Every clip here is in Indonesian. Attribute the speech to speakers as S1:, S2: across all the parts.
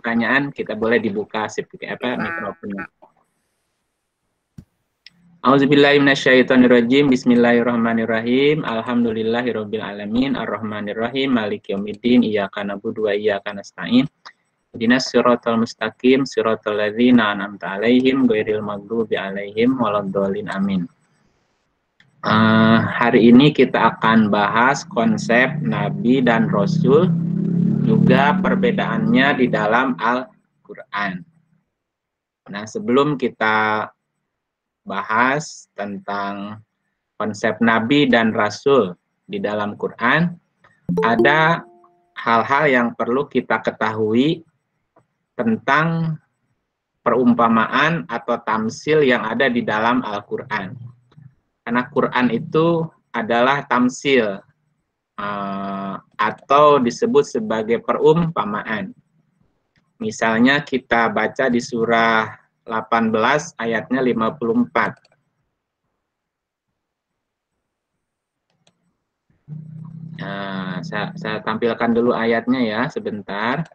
S1: pertanyaan, kita boleh dibuka mikrofonnya. Auzubillahiminasyaitonirrajim. Bismillahirrahmanirrahim. Alhamdulillahirabbil alamin. Arrahmanirrahim. Maliki yaumiddin. Iyyaka na'budu wa iyyaka nasta'in. Ihdinas siratal mustaqim. Siratal ladzina an'amta 'alaihim ghairil maghdubi 'alaihim waladdallin. Amin. Hari ini kita akan bahas konsep Nabi dan Rasul, juga perbedaannya di dalam Al-Quran. Nah, sebelum kita bahas tentang konsep Nabi dan Rasul di dalam Quran, ada hal-hal yang perlu kita ketahui tentang perumpamaan atau tamsil yang ada di dalam Al-Quran. Karena Quran itu adalah tamsil atau disebut sebagai perumpamaan. Misalnya kita baca di surah 18 ayatnya 54. Nah, saya tampilkan dulu ayatnya ya sebentar.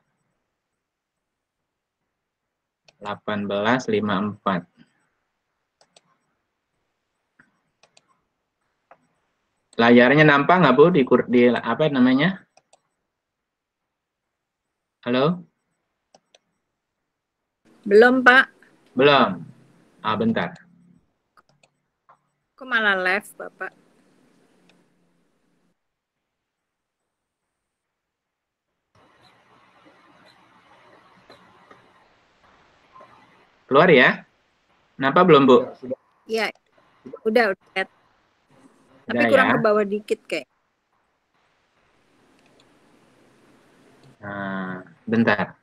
S1: 18:54. Layarnya nampak nggak Bu di apa namanya? Halo?
S2: Belum, Pak.
S1: Belum. Bentar.
S2: Kok malah live, Bapak?
S1: Keluar ya? Kenapa belum, Bu?
S2: Iya, udah. Tapi kurang
S1: ya?
S2: ke bawah dikit kayak.
S1: Nah, bentar.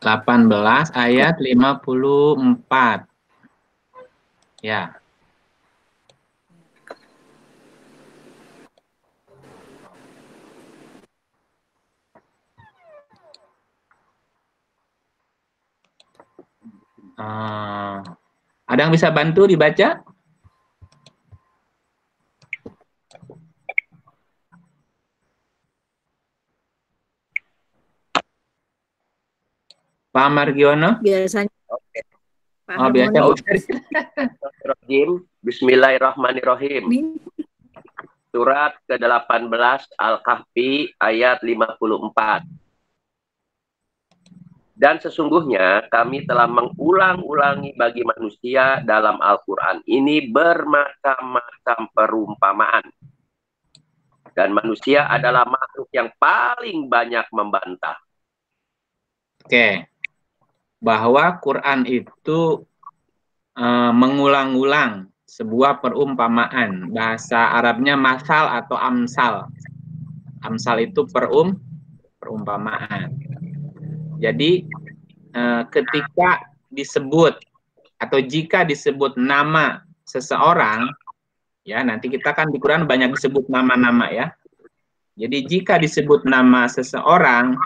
S1: (18) ayat 54. Ya. Ada yang bisa bantu dibaca? Pak Margiono?
S2: Biasanya.
S3: Oke.
S1: Biasanya
S3: Bismillahirrahmanirrahim. Surat ke-18 Al-Kahfi ayat 54. Dan sesungguhnya kami telah mengulang-ulangi bagi manusia dalam Al-Quran ini bermacam-macam perumpamaan. Dan manusia adalah makhluk yang paling banyak membantah.
S1: Oke. Bahwa Quran itu mengulang-ulang sebuah perumpamaan. Bahasa Arabnya masal atau amsal. Amsal itu perumpamaan. Jadi ketika disebut atau jika disebut nama seseorang, ya nanti kita kan di Quran banyak disebut nama-nama ya. Jadi jika disebut nama seseorang,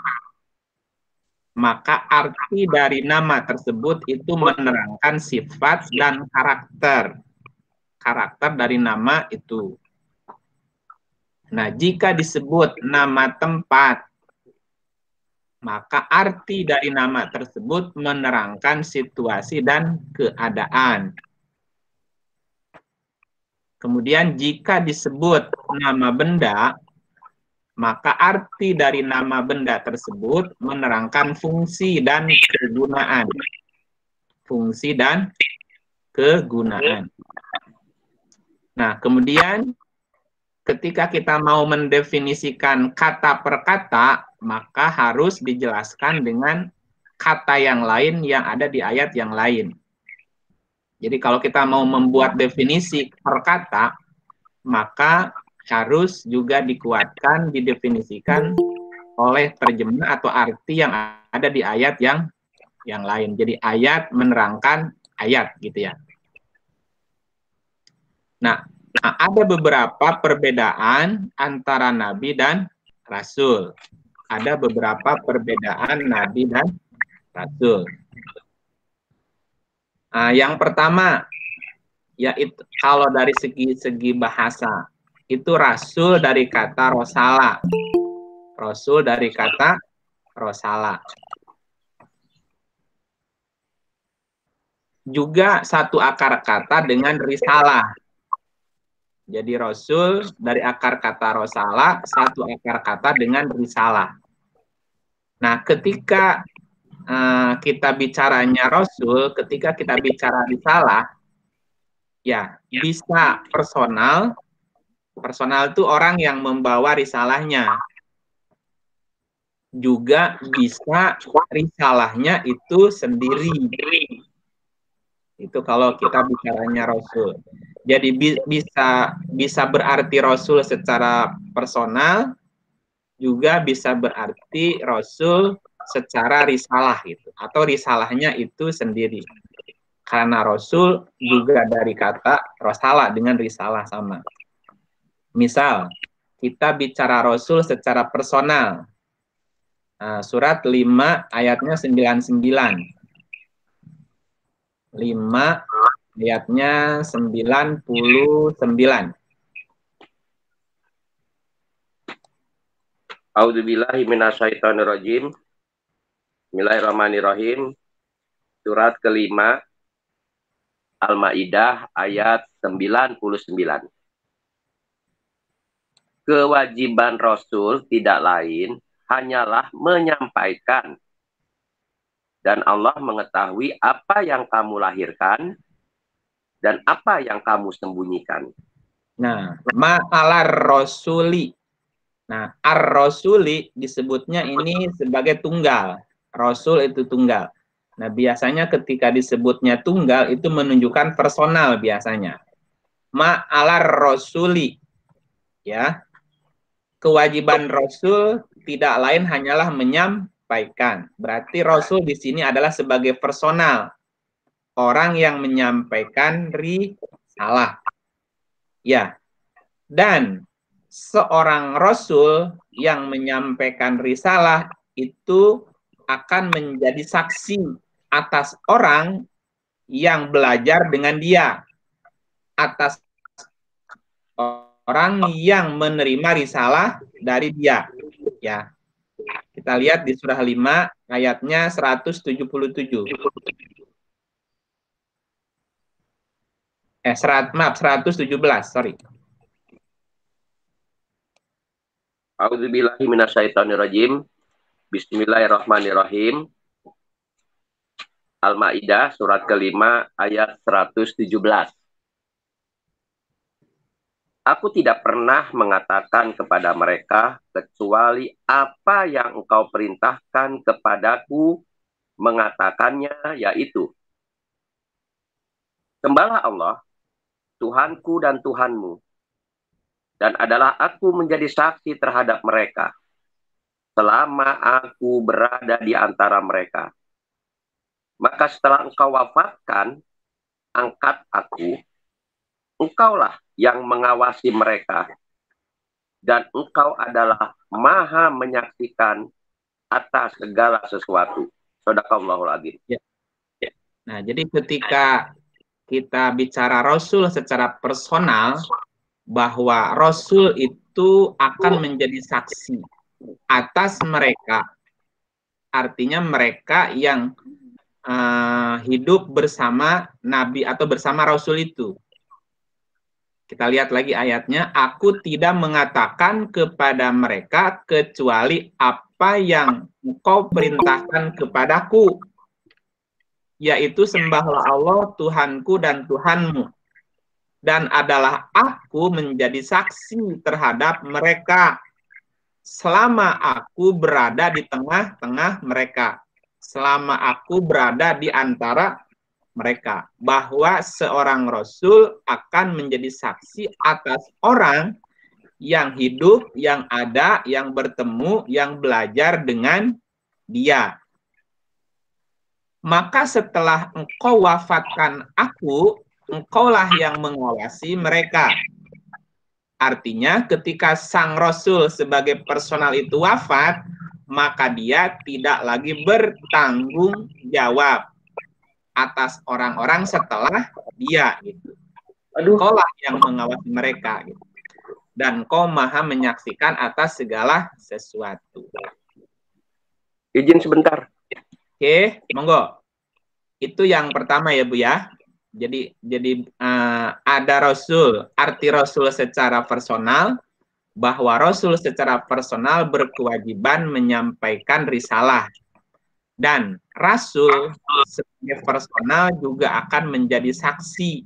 S1: maka arti dari nama tersebut itu menerangkan sifat dan karakter dari nama itu. Nah, jika disebut nama tempat, maka arti dari nama tersebut menerangkan situasi dan keadaan. Kemudian jika disebut nama benda, maka arti dari nama benda tersebut menerangkan fungsi dan kegunaan. Fungsi dan kegunaan. Nah, kemudian ketika kita mau mendefinisikan kata per kata, maka harus dijelaskan dengan kata yang lain yang ada di ayat yang lain. Jadi kalau kita mau membuat definisi per kata, maka harus juga dikuatkan, didefinisikan oleh terjemah atau arti yang ada di ayat yang lain. Jadi ayat menerangkan ayat gitu ya. Nah, ada beberapa perbedaan antara Nabi dan Rasul. Ada beberapa perbedaan Nabi dan Rasul. Yang pertama, yaitu kalau dari segi bahasa, itu rasul dari kata rosala. Rasul dari kata rosala. Juga satu akar kata dengan risalah. Jadi rasul dari akar kata rosala, satu akar kata dengan risalah. Nah, ketika kita bicaranya rasul, ketika kita bicara risalah, ya bisa personal. Personal itu orang yang membawa risalahnya. Juga bisa risalahnya itu sendiri. Itu kalau kita bicaranya rasul. Jadi bisa berarti rasul secara personal, juga bisa berarti rasul secara risalah gitu, atau risalahnya itu sendiri. Karena rasul juga dari kata rosala dengan risalah sama. Misal kita bicara rasul secara personal. Surat 5 ayatnya 99. 5 ayatnya 99.
S3: A'udzubillahi minasyaitonirrajim. Bismillahirrahmanirrahim. Surat kelima Al-Maidah ayat 99. Kewajiban Rasul tidak lain hanyalah menyampaikan. Dan Allah mengetahui apa yang kamu lahirkan dan apa yang kamu sembunyikan.
S1: Nah, ma'alar rasuli. Nah, ar-rasuli disebutnya ini sebagai tunggal. Rasul itu tunggal. Nah, biasanya ketika disebutnya tunggal itu menunjukkan personal biasanya. Ma'alar rasuli. Ya. Kewajiban rasul tidak lain hanyalah menyampaikan. Berarti rasul di sini adalah sebagai personal. Orang yang menyampaikan risalah. Ya. Dan seorang rasul yang menyampaikan risalah itu akan menjadi saksi atas orang yang belajar dengan dia, atas orang yang menerima risalah dari dia. Ya. Kita lihat di surah 5 ayatnya 177. 117, sorry.
S3: A'udzubillahi minasyaitonirrajim. Bismillahirrahmanirrahim. Al-Maidah surat kelima ayat 117. Aku tidak pernah mengatakan kepada mereka kecuali apa yang engkau perintahkan kepadaku mengatakannya, yaitu sembahlah Allah, Tuhanku dan Tuhanmu, dan adalah aku menjadi saksi terhadap mereka selama aku berada di antara mereka. Maka setelah engkau wafatkan, angkat aku, engkaulah yang mengawasi mereka, dan engkau adalah maha menyaksikan atas segala sesuatu. Shadaqallahul adzim.
S1: Ya. Nah, jadi ketika kita bicara Rasul secara personal, bahwa Rasul itu akan menjadi saksi atas mereka. Artinya mereka yang hidup bersama Nabi atau bersama Rasul itu. Kita lihat lagi ayatnya, aku tidak mengatakan kepada mereka kecuali apa yang engkau perintahkan kepadaku, yaitu sembahlah Allah Tuhanku dan Tuhanmu, dan adalah aku menjadi saksi terhadap mereka selama aku berada di tengah-tengah mereka, selama aku berada di antara mereka, bahwa seorang Rasul akan menjadi saksi atas orang yang hidup, yang ada, yang bertemu, yang belajar dengan dia. Maka setelah engkau wafatkan aku, engkaulah yang mengawasi mereka. Artinya ketika sang Rasul sebagai personal itu wafat, maka dia tidak lagi bertanggung jawab atas orang-orang setelah dia gitu. Engkaulah yang mengawasi mereka gitu. dan Kau maha menyaksikan atas segala sesuatu.
S3: Izin sebentar.
S1: Oke, monggo. Itu yang pertama ya Bu ya. Jadi ada Rasul, arti Rasul secara personal, bahwa Rasul secara personal berkewajiban menyampaikan risalah. Dan Rasul sebagai personal juga akan menjadi saksi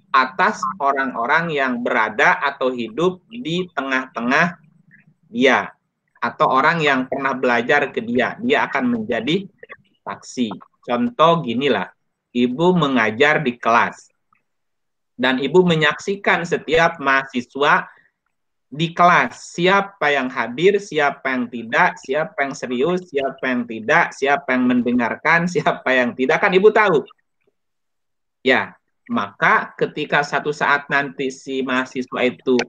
S1: atas orang-orang yang berada atau hidup di tengah-tengah dia, atau orang yang pernah belajar ke dia. Dia akan menjadi saksi. Contoh ginilah, ibu mengajar di kelas, dan ibu menyaksikan setiap mahasiswa di kelas, siapa yang hadir, siapa yang tidak, siapa yang serius, siapa yang tidak, siapa yang mendengarkan, siapa yang tidak, kan ibu tahu. Ya, maka ketika satu saat nanti si mahasiswa itu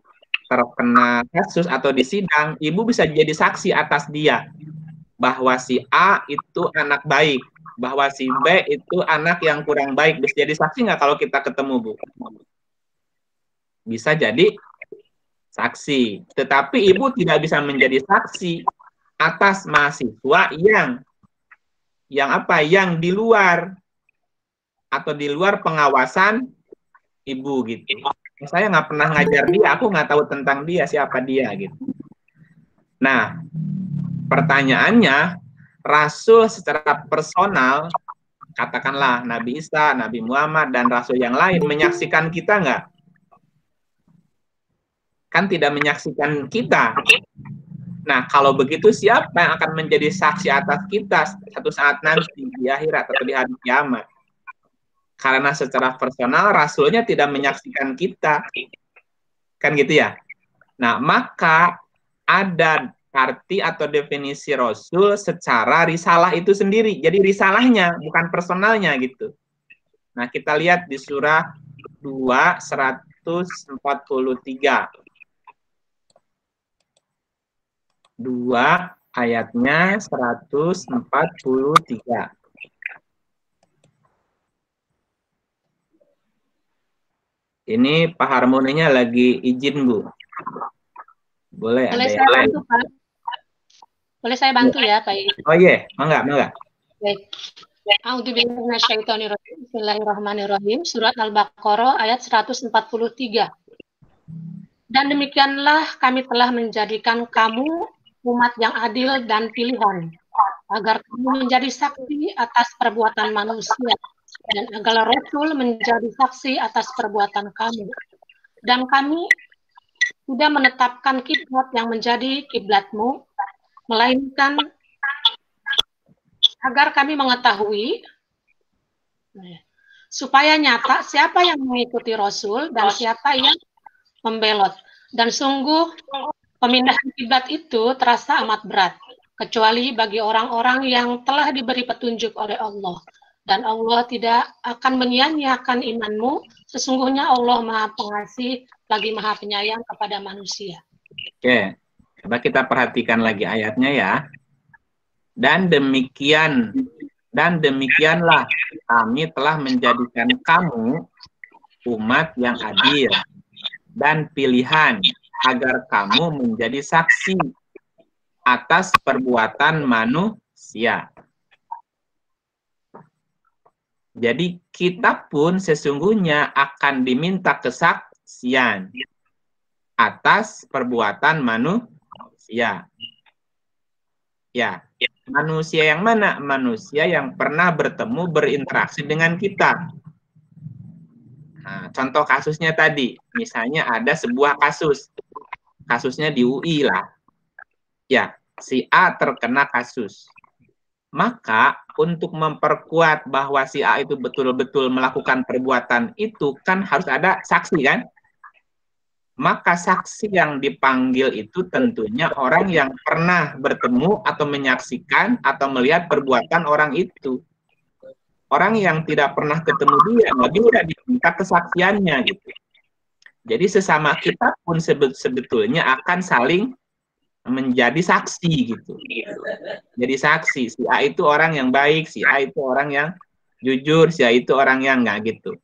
S1: terkena kasus atau di sidang, ibu bisa jadi saksi atas dia, bahwa si A itu anak baik, bahwa si B itu anak yang kurang baik. Bisa jadi saksi nggak kalau kita ketemu, Bu? Bisa jadi saksi. Tetapi ibu tidak bisa menjadi saksi atas mahasiswa yang apa? Yang di luar atau di luar pengawasan ibu gitu. Saya nggak pernah ngajar dia, aku nggak tahu tentang dia, siapa dia gitu. Nah, pertanyaannya, Rasul secara personal, katakanlah Nabi Isa, Nabi Muhammad, dan Rasul yang lain menyaksikan kita nggak? Kan tidak menyaksikan kita. Nah, kalau begitu siapa yang akan menjadi saksi atas kita satu saat nanti di akhirat atau di hari kiamat? Karena secara personal Rasulnya tidak menyaksikan kita. Kan gitu ya? Nah, maka ada arti atau definisi Rasul secara risalah itu sendiri. Jadi risalahnya, bukan personalnya gitu. Nah, kita lihat di surah 2, 143. 2 ayatnya 143. Ini Pak Harmoninya lagi izin, Bu. Boleh ada
S4: saya bantu, Pak? Boleh saya bantu ya, Pak?
S1: Oh iya, mangga.
S4: Baik. Bismillahirrahmanirrahim. Surat Al-Baqarah ayat 143. Dan demikianlah kami telah menjadikan kamu umat yang adil dan pilihan, agar kamu menjadi saksi atas perbuatan manusia, dan agar Rasul menjadi saksi atas perbuatan kamu. Dan kami tidak menetapkan kiblat yang menjadi kiblatmu, melainkan agar kami mengetahui supaya nyata siapa yang mengikuti Rasul dan siapa yang membelot. Dan sungguh pemindahan kiblat itu terasa amat berat, kecuali bagi orang-orang yang telah diberi petunjuk oleh Allah. Dan Allah tidak akan menyia-nyiakan imanmu, sesungguhnya Allah Maha Pengasih lagi Maha Penyayang kepada manusia.
S1: Oke, coba kita perhatikan lagi ayatnya ya. Dan demikianlah kami telah menjadikan kamu umat yang adil dan pilihan, agar kamu menjadi saksi atas perbuatan manusia. Jadi kita pun sesungguhnya akan diminta kesaksian atas perbuatan manusia. Ya, manusia yang mana? Manusia yang pernah bertemu, berinteraksi dengan kita. Nah, contoh kasusnya tadi, misalnya ada sebuah kasusnya di UI lah. Ya, si A terkena kasus. Maka untuk memperkuat bahwa si A itu betul-betul melakukan perbuatan itu kan harus ada saksi kan? Maka saksi yang dipanggil itu tentunya orang yang pernah bertemu atau menyaksikan atau melihat perbuatan orang itu. Orang yang tidak pernah ketemu dia nggak bisa diminta kesaksiannya gitu. Jadi sesama kita pun sebetulnya akan saling menjadi saksi gitu. Jadi saksi, si A itu orang yang baik, si A itu orang yang jujur, si A itu orang yang enggak gitu.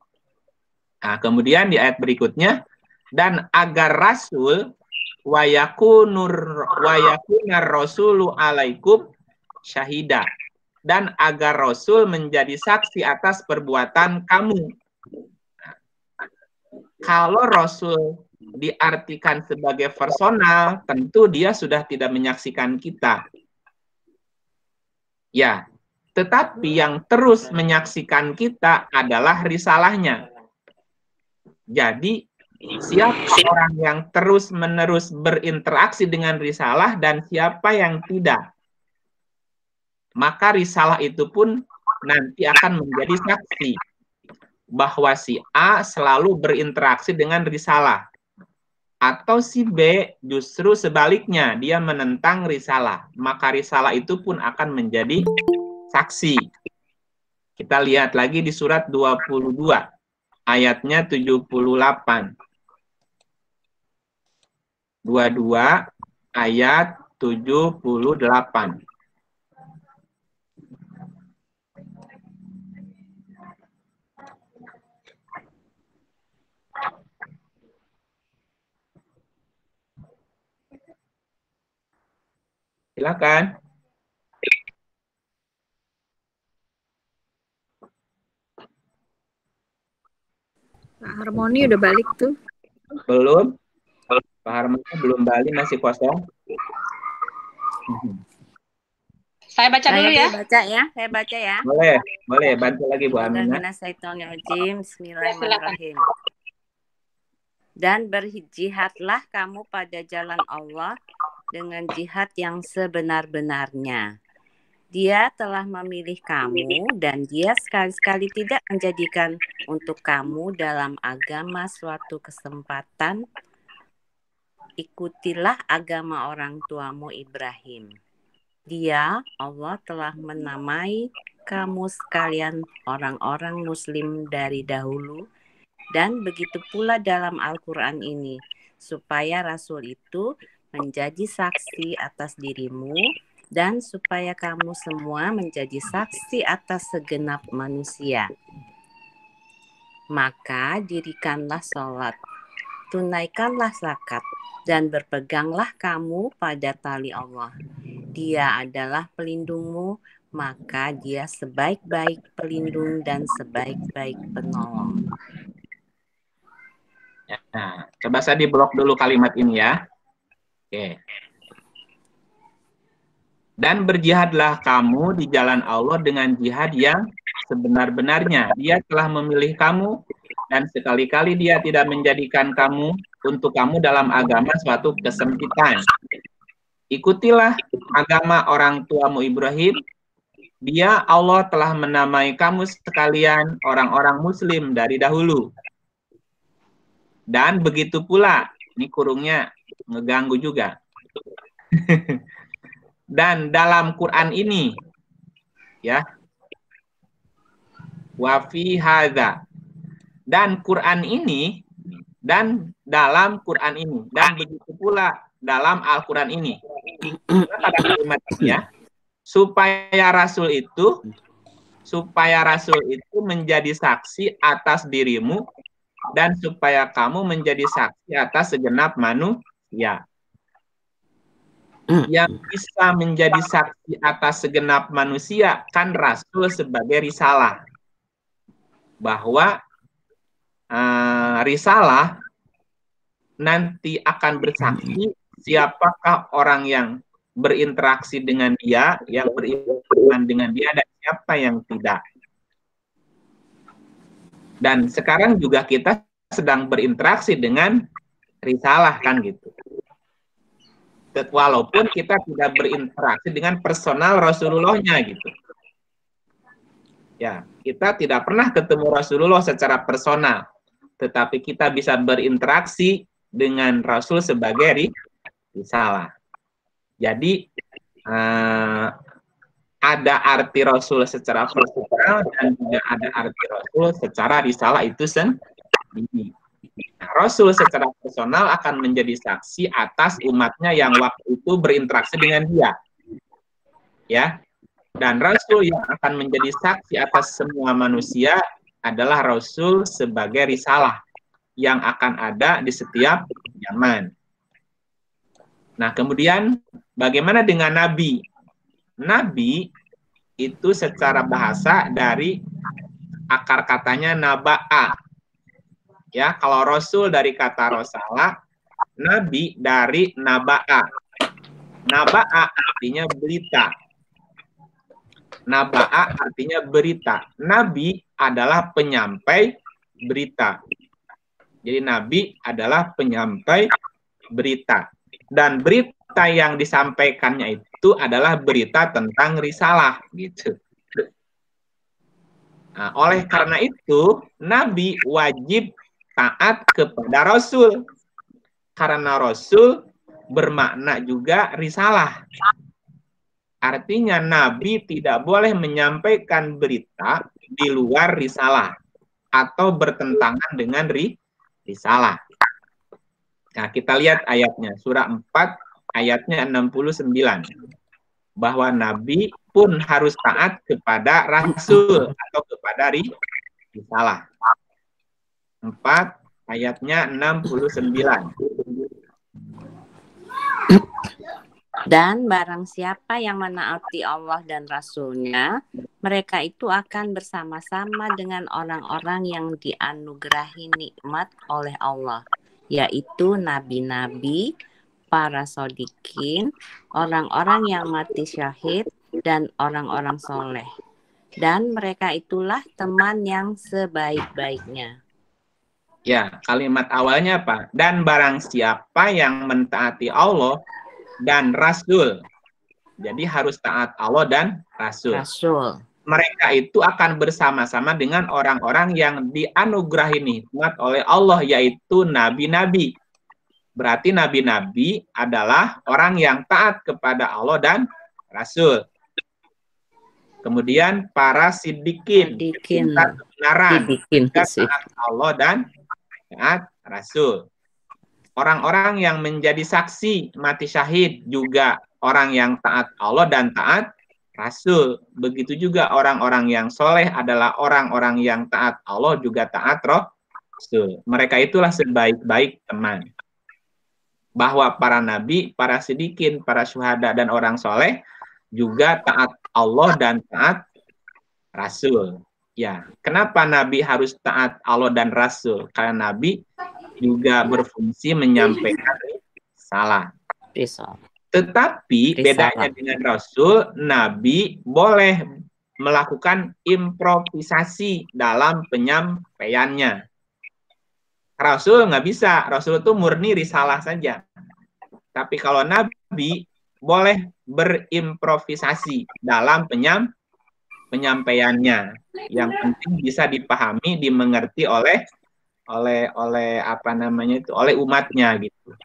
S1: Nah, kemudian di ayat berikutnya, dan agar Rasul wa yakunar rasulu alaikum syahida, dan agar Rasul menjadi saksi atas perbuatan kamu. Kalau Rasul diartikan sebagai personal, tentu dia sudah tidak menyaksikan kita. Ya, tetapi yang terus menyaksikan kita adalah risalahnya. Jadi, siapa orang yang terus-menerus berinteraksi dengan risalah dan siapa yang tidak, maka risalah itu pun nanti akan menjadi saksi bahwa si A selalu berinteraksi dengan risalah. Atau si B justru sebaliknya, dia menentang risalah. Maka risalah itu pun akan menjadi saksi. Kita lihat lagi di surat 22, ayatnya 78. 22, ayat 78. Silakan.
S2: Pak Harmoni udah balik tuh.
S1: Belum? Pak Harmoni belum balik, masih kosong.
S4: Saya baca dulu ya.
S5: Saya baca ya.
S1: Boleh, bantu lagi Bu Aminah.
S5: Bismillahirrahmanirrahim. Dan berjihadlah kamu pada jalan Allah dengan jihad yang sebenar-benarnya. Dia telah memilih kamu dan dia sekali-sekali tidak menjadikan untuk kamu dalam agama suatu kesempatan. Ikutilah agama orang tuamu Ibrahim. Dia, Allah, telah menamai kamu sekalian orang-orang muslim dari dahulu, dan begitu pula dalam Al-Quran ini, supaya Rasul itu menjadi saksi atas dirimu, dan supaya kamu semua menjadi saksi atas segenap manusia. Maka dirikanlah sholat, tunaikanlah zakat, dan berpeganglah kamu pada tali Allah. Dia adalah pelindungmu, maka dia sebaik-baik pelindung dan sebaik-baik penolong.
S1: Nah, coba saya di blok dulu kalimat ini ya. Oke. Dan berjihadlah kamu di jalan Allah dengan jihad yang sebenar-benarnya. Dia telah memilih kamu dan sekali-kali dia tidak menjadikan kamu untuk kamu dalam agama suatu kesempitan. Ikutilah agama orang tuamu Ibrahim. Dia, Allah, telah menamai kamu sekalian orang-orang muslim dari dahulu. Dan begitu pula, ini kurungnya ngeganggu juga. Dan dalam Quran ini, ya, wa fi hadza, dan Quran ini, dan dalam Quran ini, dan begitu pula dalam Al-Quran ini. Pada kalimatnya, supaya Rasul itu menjadi saksi atas dirimu, dan supaya kamu menjadi saksi atas segenap manusia. Yang bisa menjadi saksi atas segenap manusia kan Rasul sebagai risalah. Bahwa risalah nanti akan bersaksi siapakah orang yang berinteraksi dengan dia, yang beriman dengan dia, dan siapa yang tidak. Dan sekarang juga kita sedang berinteraksi dengan risalah kan gitu. Walaupun kita tidak berinteraksi dengan personal Rasulullah-nya gitu. Ya, kita tidak pernah ketemu Rasulullah secara personal, tetapi kita bisa berinteraksi dengan Rasul sebagai risalah. Jadi ada arti Rasul secara personal dan juga ada arti Rasul secara risalah itu sendiri. Rasul secara personal akan menjadi saksi atas umatnya yang waktu itu berinteraksi dengan dia. Ya. Dan Rasul yang akan menjadi saksi atas semua manusia adalah Rasul sebagai risalah yang akan ada di setiap zaman. Nah, kemudian bagaimana dengan nabi? Nabi itu secara bahasa dari akar katanya naba'a. Ya, kalau rasul dari kata rosala, nabi dari naba'a. Naba'a artinya berita. Naba'a artinya berita. Nabi adalah penyampai berita. Jadi nabi adalah penyampai berita. Dan berita yang disampaikannya itu adalah berita tentang risalah gitu. Nah, oleh karena itu, nabi wajib taat kepada rasul. Karena rasul bermakna juga risalah. Artinya nabi tidak boleh menyampaikan berita di luar risalah atau bertentangan dengan risalah. Nah, kita lihat ayatnya, surah 4 ayatnya 69. Bahwa nabi pun harus taat kepada rasul atau kepada risalah. 4 ayatnya 69.
S5: Dan barang siapa yang menaati Allah dan Rasul-Nya, mereka itu akan bersama-sama dengan orang-orang yang dianugerahi nikmat oleh Allah, yaitu nabi-nabi, para shodiqin, orang-orang yang mati syahid, dan orang-orang soleh. Dan mereka itulah teman yang sebaik-baiknya.
S1: Ya, kalimat awalnya apa? Dan barang siapa yang mentaati Allah dan Rasul. Jadi harus taat Allah dan Rasul. Mereka itu akan bersama-sama dengan orang-orang yang dianugerahi nikmat oleh Allah, yaitu nabi-nabi. Berarti nabi-nabi adalah orang yang taat kepada Allah dan Rasul. Kemudian para siddiqin, cinta kebenaran, taat Allah dan taat Rasul. Orang-orang yang menjadi saksi mati syahid juga orang yang taat Allah dan taat Rasul. Begitu juga orang-orang yang soleh adalah orang-orang yang taat Allah juga taat Rasul. Mereka itulah sebaik-baik teman. Bahwa para nabi, para siddiqin, para syuhada dan orang soleh juga taat Allah dan taat Rasul. Ya, kenapa nabi harus taat Allah dan Rasul? Karena nabi juga berfungsi menyampaikan salah. Tetapi bedanya dengan Rasul, Nabi boleh melakukan improvisasi dalam penyampaiannya. Rasul nggak bisa, Rasul itu murni risalah saja. Tapi kalau Nabi boleh berimprovisasi dalam penyampaiannya. Yang penting bisa dipahami, dimengerti oleh oleh umatnya gitu.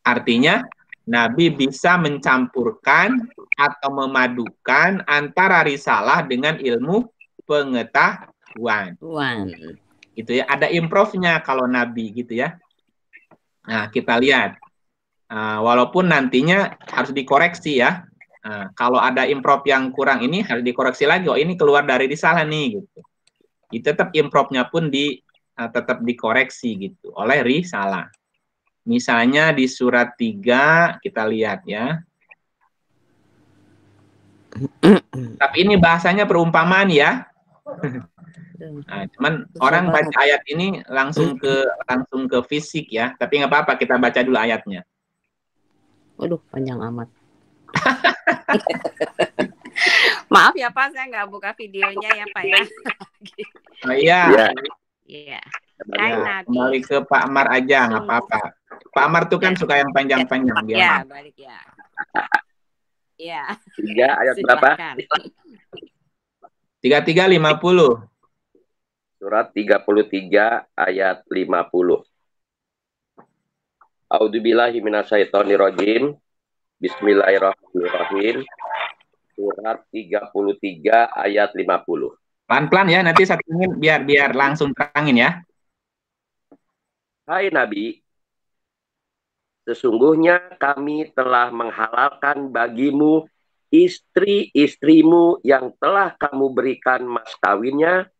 S1: Artinya Nabi bisa mencampurkan atau memadukan antara risalah dengan ilmu pengetahuan. Gitu ya, ada improvnya kalau Nabi gitu ya. Nah, kita lihat. Walaupun nantinya harus dikoreksi ya. Kalau ada improv yang kurang ini harus dikoreksi lagi. Oh, ini keluar dari risalah nih gitu. Tetap improvnya pun tetap dikoreksi gitu oleh risalah. Misalnya di surat 3 kita lihat ya. Tapi ini bahasanya perumpamaan ya. Nah, cuman orang baca ayat ini langsung ke fisik ya. Tapi nggak apa-apa, kita baca dulu ayatnya.
S5: Waduh, panjang amat. Maaf ya Pak, saya nggak buka videonya ya Pak ya.
S1: Oh iya.
S5: Iya.
S1: Kembali ke Pak Amar aja, nggak apa-apa. Pak Amar tuh kan suka yang panjang-panjang.
S5: Ya, balik ya. Iya.
S3: 3 ayat berapa?
S1: 33:50.
S3: Surat 33 ayat 50. A'udzubillahi minasyaitonirrajim. Bismillahirrahmanirrahim. Surat 33 ayat 50.
S1: Pelan-pelan ya, nanti satu menit biar langsung terangin ya.
S3: Hai Nabi, sesungguhnya kami telah menghalalkan bagimu istri-istrimu yang telah kamu berikan mas kawinnya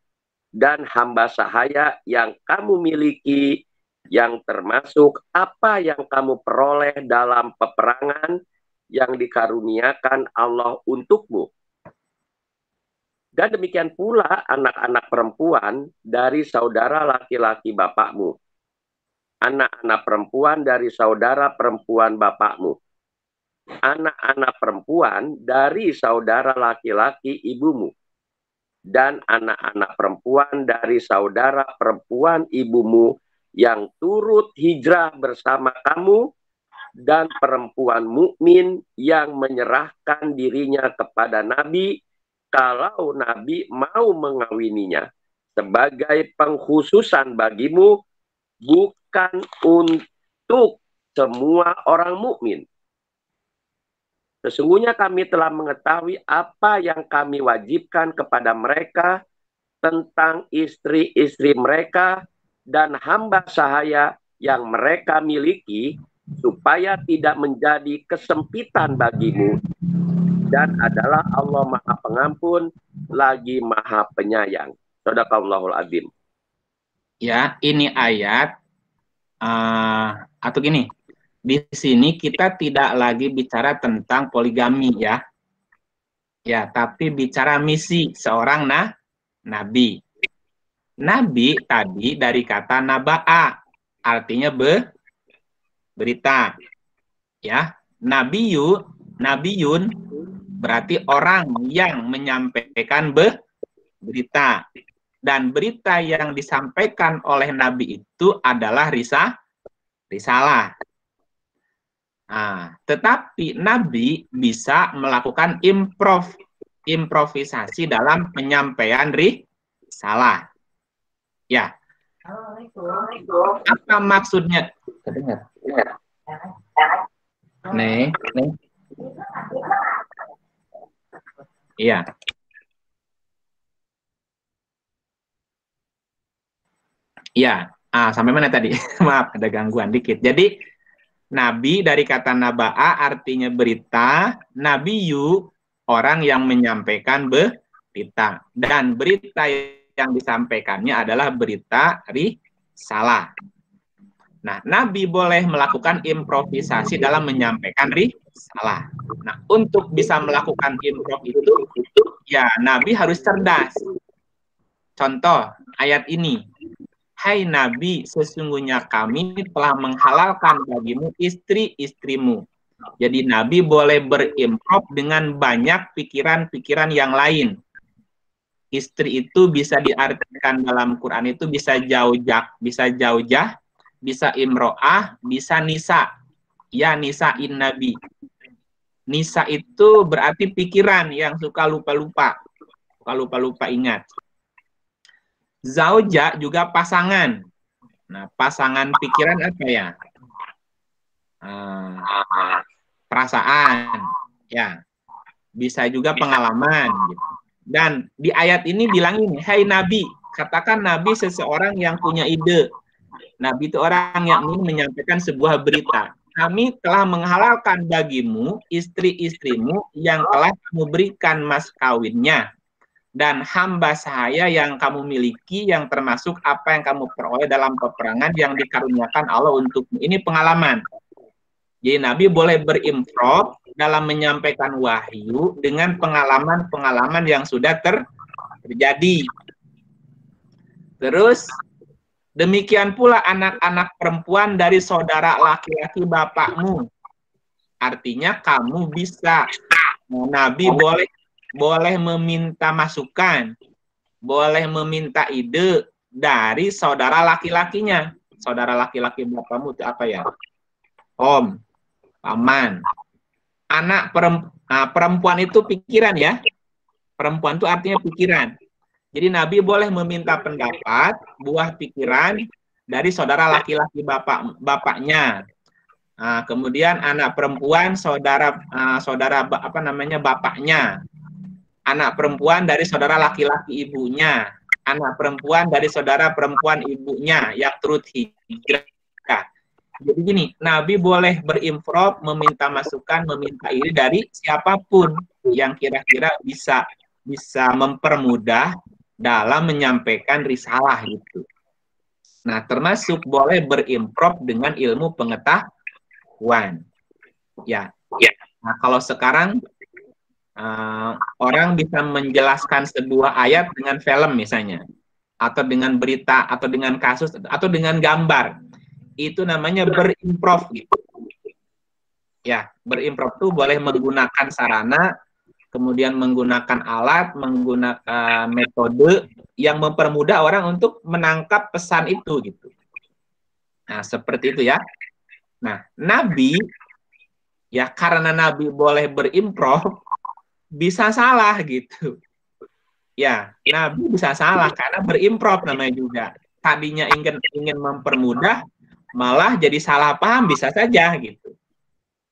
S3: dan hamba sahaya yang kamu miliki yang termasuk apa yang kamu peroleh dalam peperangan yang dikaruniakan Allah untukmu. Dan demikian pula anak-anak perempuan dari saudara laki-laki bapakmu. Anak-anak perempuan dari saudara perempuan bapakmu. Anak-anak perempuan dari saudara laki-laki ibumu. Dan anak-anak perempuan dari saudara perempuan ibumu yang turut hijrah bersama kamu, dan perempuan mukmin yang menyerahkan dirinya kepada Nabi kalau Nabi mau mengawininya, sebagai pengkhususan bagimu, bukan untuk semua orang mukmin. Sesungguhnya kami telah mengetahui apa yang kami wajibkan kepada mereka tentang istri-istri mereka dan hamba sahaya yang mereka miliki, supaya tidak menjadi kesempitan bagimu, dan adalah Allah Maha Pengampun lagi Maha Penyayang. Shadaqallahul Adzim.
S1: Ya, ini ayat atau gini. Di sini kita tidak lagi bicara tentang poligami ya. Ya, tapi bicara misi seorang nabi. Nabi tadi dari kata naba'a, artinya berita. Ya, nabiyun berarti orang yang menyampaikan berita. Dan berita yang disampaikan oleh nabi itu adalah risalah. Nah, tetapi nabi bisa melakukan improvisasi dalam penyampaian risalah. Ya. Apa maksudnya? Kedengar. Nih. Iya. Iya. Sampai mana tadi? Maaf, ada gangguan dikit. Jadi, nabi dari kata naba'a artinya berita, nabiyu orang yang menyampaikan berita. Dan berita yang disampaikannya adalah berita risalah. Nah, nabi boleh melakukan improvisasi dalam menyampaikan risalah. Nah, untuk bisa melakukan improv itu ya nabi harus cerdas. Contoh ayat ini. Hai Nabi, sesungguhnya kami telah menghalalkan bagimu istri-istrimu. Jadi Nabi boleh berimprov dengan banyak pikiran-pikiran yang lain. Istri itu bisa diartikan dalam Quran itu bisa jaujah, bisa imro'ah, bisa nisa. Ya nisa'in Nabi. Nisa itu berarti pikiran yang suka lupa-lupa. Suka lupa-lupa ingat. Zauja juga pasangan. Nah, pasangan pikiran apa ya? Perasaan. Ya. Bisa juga pengalaman. Gitu. Dan di ayat ini bilang ini, hai Nabi, katakan Nabi seseorang yang punya ide. Nabi itu orang yang ingin menyampaikan sebuah berita. Kami telah menghalalkan bagimu istri-istrimu yang telah kamu berikan mas kawinnya. Dan hamba sahaya yang kamu miliki, yang termasuk apa yang kamu peroleh dalam peperangan yang dikaruniakan Allah untukmu. Ini pengalaman. Jadi Nabi boleh berimprov dalam menyampaikan wahyu dengan pengalaman-pengalaman yang sudah terjadi. Terus, demikian pula anak-anak perempuan dari saudara laki-laki bapakmu. Artinya kamu bisa. Nabi boleh meminta masukan, boleh meminta ide dari saudara laki-lakinya. Saudara laki-laki bapakmu itu apa ya? Om, paman. Anak perempuan itu pikiran ya. Perempuan itu artinya pikiran. Jadi Nabi boleh meminta pendapat, buah pikiran dari saudara laki-laki bapaknya. Kemudian anak perempuan saudara bapaknya. Anak perempuan dari saudara laki-laki ibunya, anak perempuan dari saudara perempuan ibunya yang turut hijrah. Jadi gini, Nabi boleh berimprov, meminta masukan, meminta ide dari siapapun yang kira-kira bisa mempermudah dalam menyampaikan risalah itu. Nah, termasuk boleh berimprov dengan ilmu pengetahuan. Ya. Nah, kalau sekarang orang bisa menjelaskan sebuah ayat dengan film misalnya, atau dengan berita, atau dengan kasus, atau dengan gambar. Itu namanya berimprov gitu. Ya, berimprov itu boleh menggunakan sarana, kemudian menggunakan alat, menggunakan metode yang mempermudah orang untuk menangkap pesan itu gitu. Nah, seperti itu ya. Nah, Nabi ya karena Nabi boleh berimprov, bisa salah gitu. Ya, Nabi bisa salah karena berimprov namanya juga. Tadinya ingin mempermudah, malah jadi salah paham bisa saja gitu.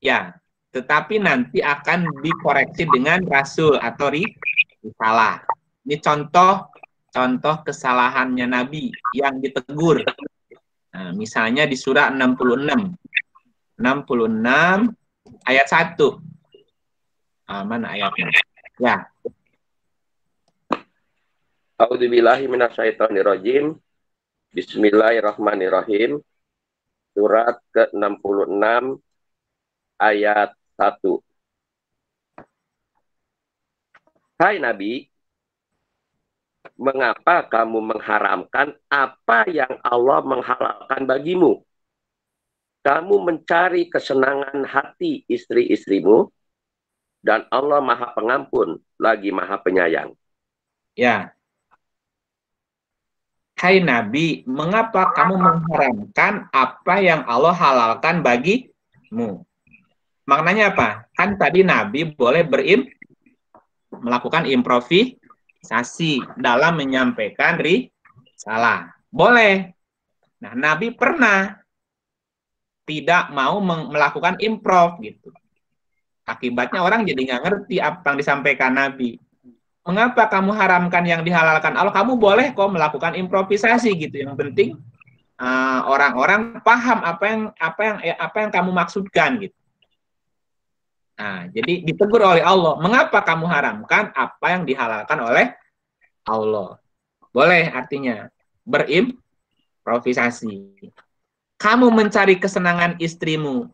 S1: Ya, tetapi nanti akan dikoreksi dengan rasul atau risalah. Ini contoh kesalahannya Nabi yang ditegur. Nah, misalnya di surah 66 ayat 1. Mana ayatnya? Ya.
S3: A'udzubillahi minasyaitonirrajim. Bismillahirrahmanirrahim. Surat ke-66 ayat 1. Hai Nabi, mengapa kamu mengharamkan apa yang Allah menghalalkan bagimu? Kamu mencari kesenangan hati istri-istrimu, dan Allah Maha Pengampun, lagi Maha Penyayang.
S1: Ya. Hai Nabi, mengapa kamu mengharamkan apa yang Allah halalkan bagimu? Maknanya apa? Kan tadi Nabi boleh melakukan improvisasi dalam menyampaikan risalah. Boleh. Nah, Nabi pernah tidak mau melakukan improv gitu. Akibatnya orang jadi nggak ngerti apa yang disampaikan Nabi. Mengapa kamu haramkan yang dihalalkan Allah? Kamu boleh kok melakukan improvisasi gitu. Yang penting orang-orang paham apa yang kamu maksudkan gitu. Nah, jadi ditegur oleh Allah. Mengapa kamu haramkan apa yang dihalalkan oleh Allah? Boleh artinya berimprovisasi. Kamu mencari kesenangan istrimu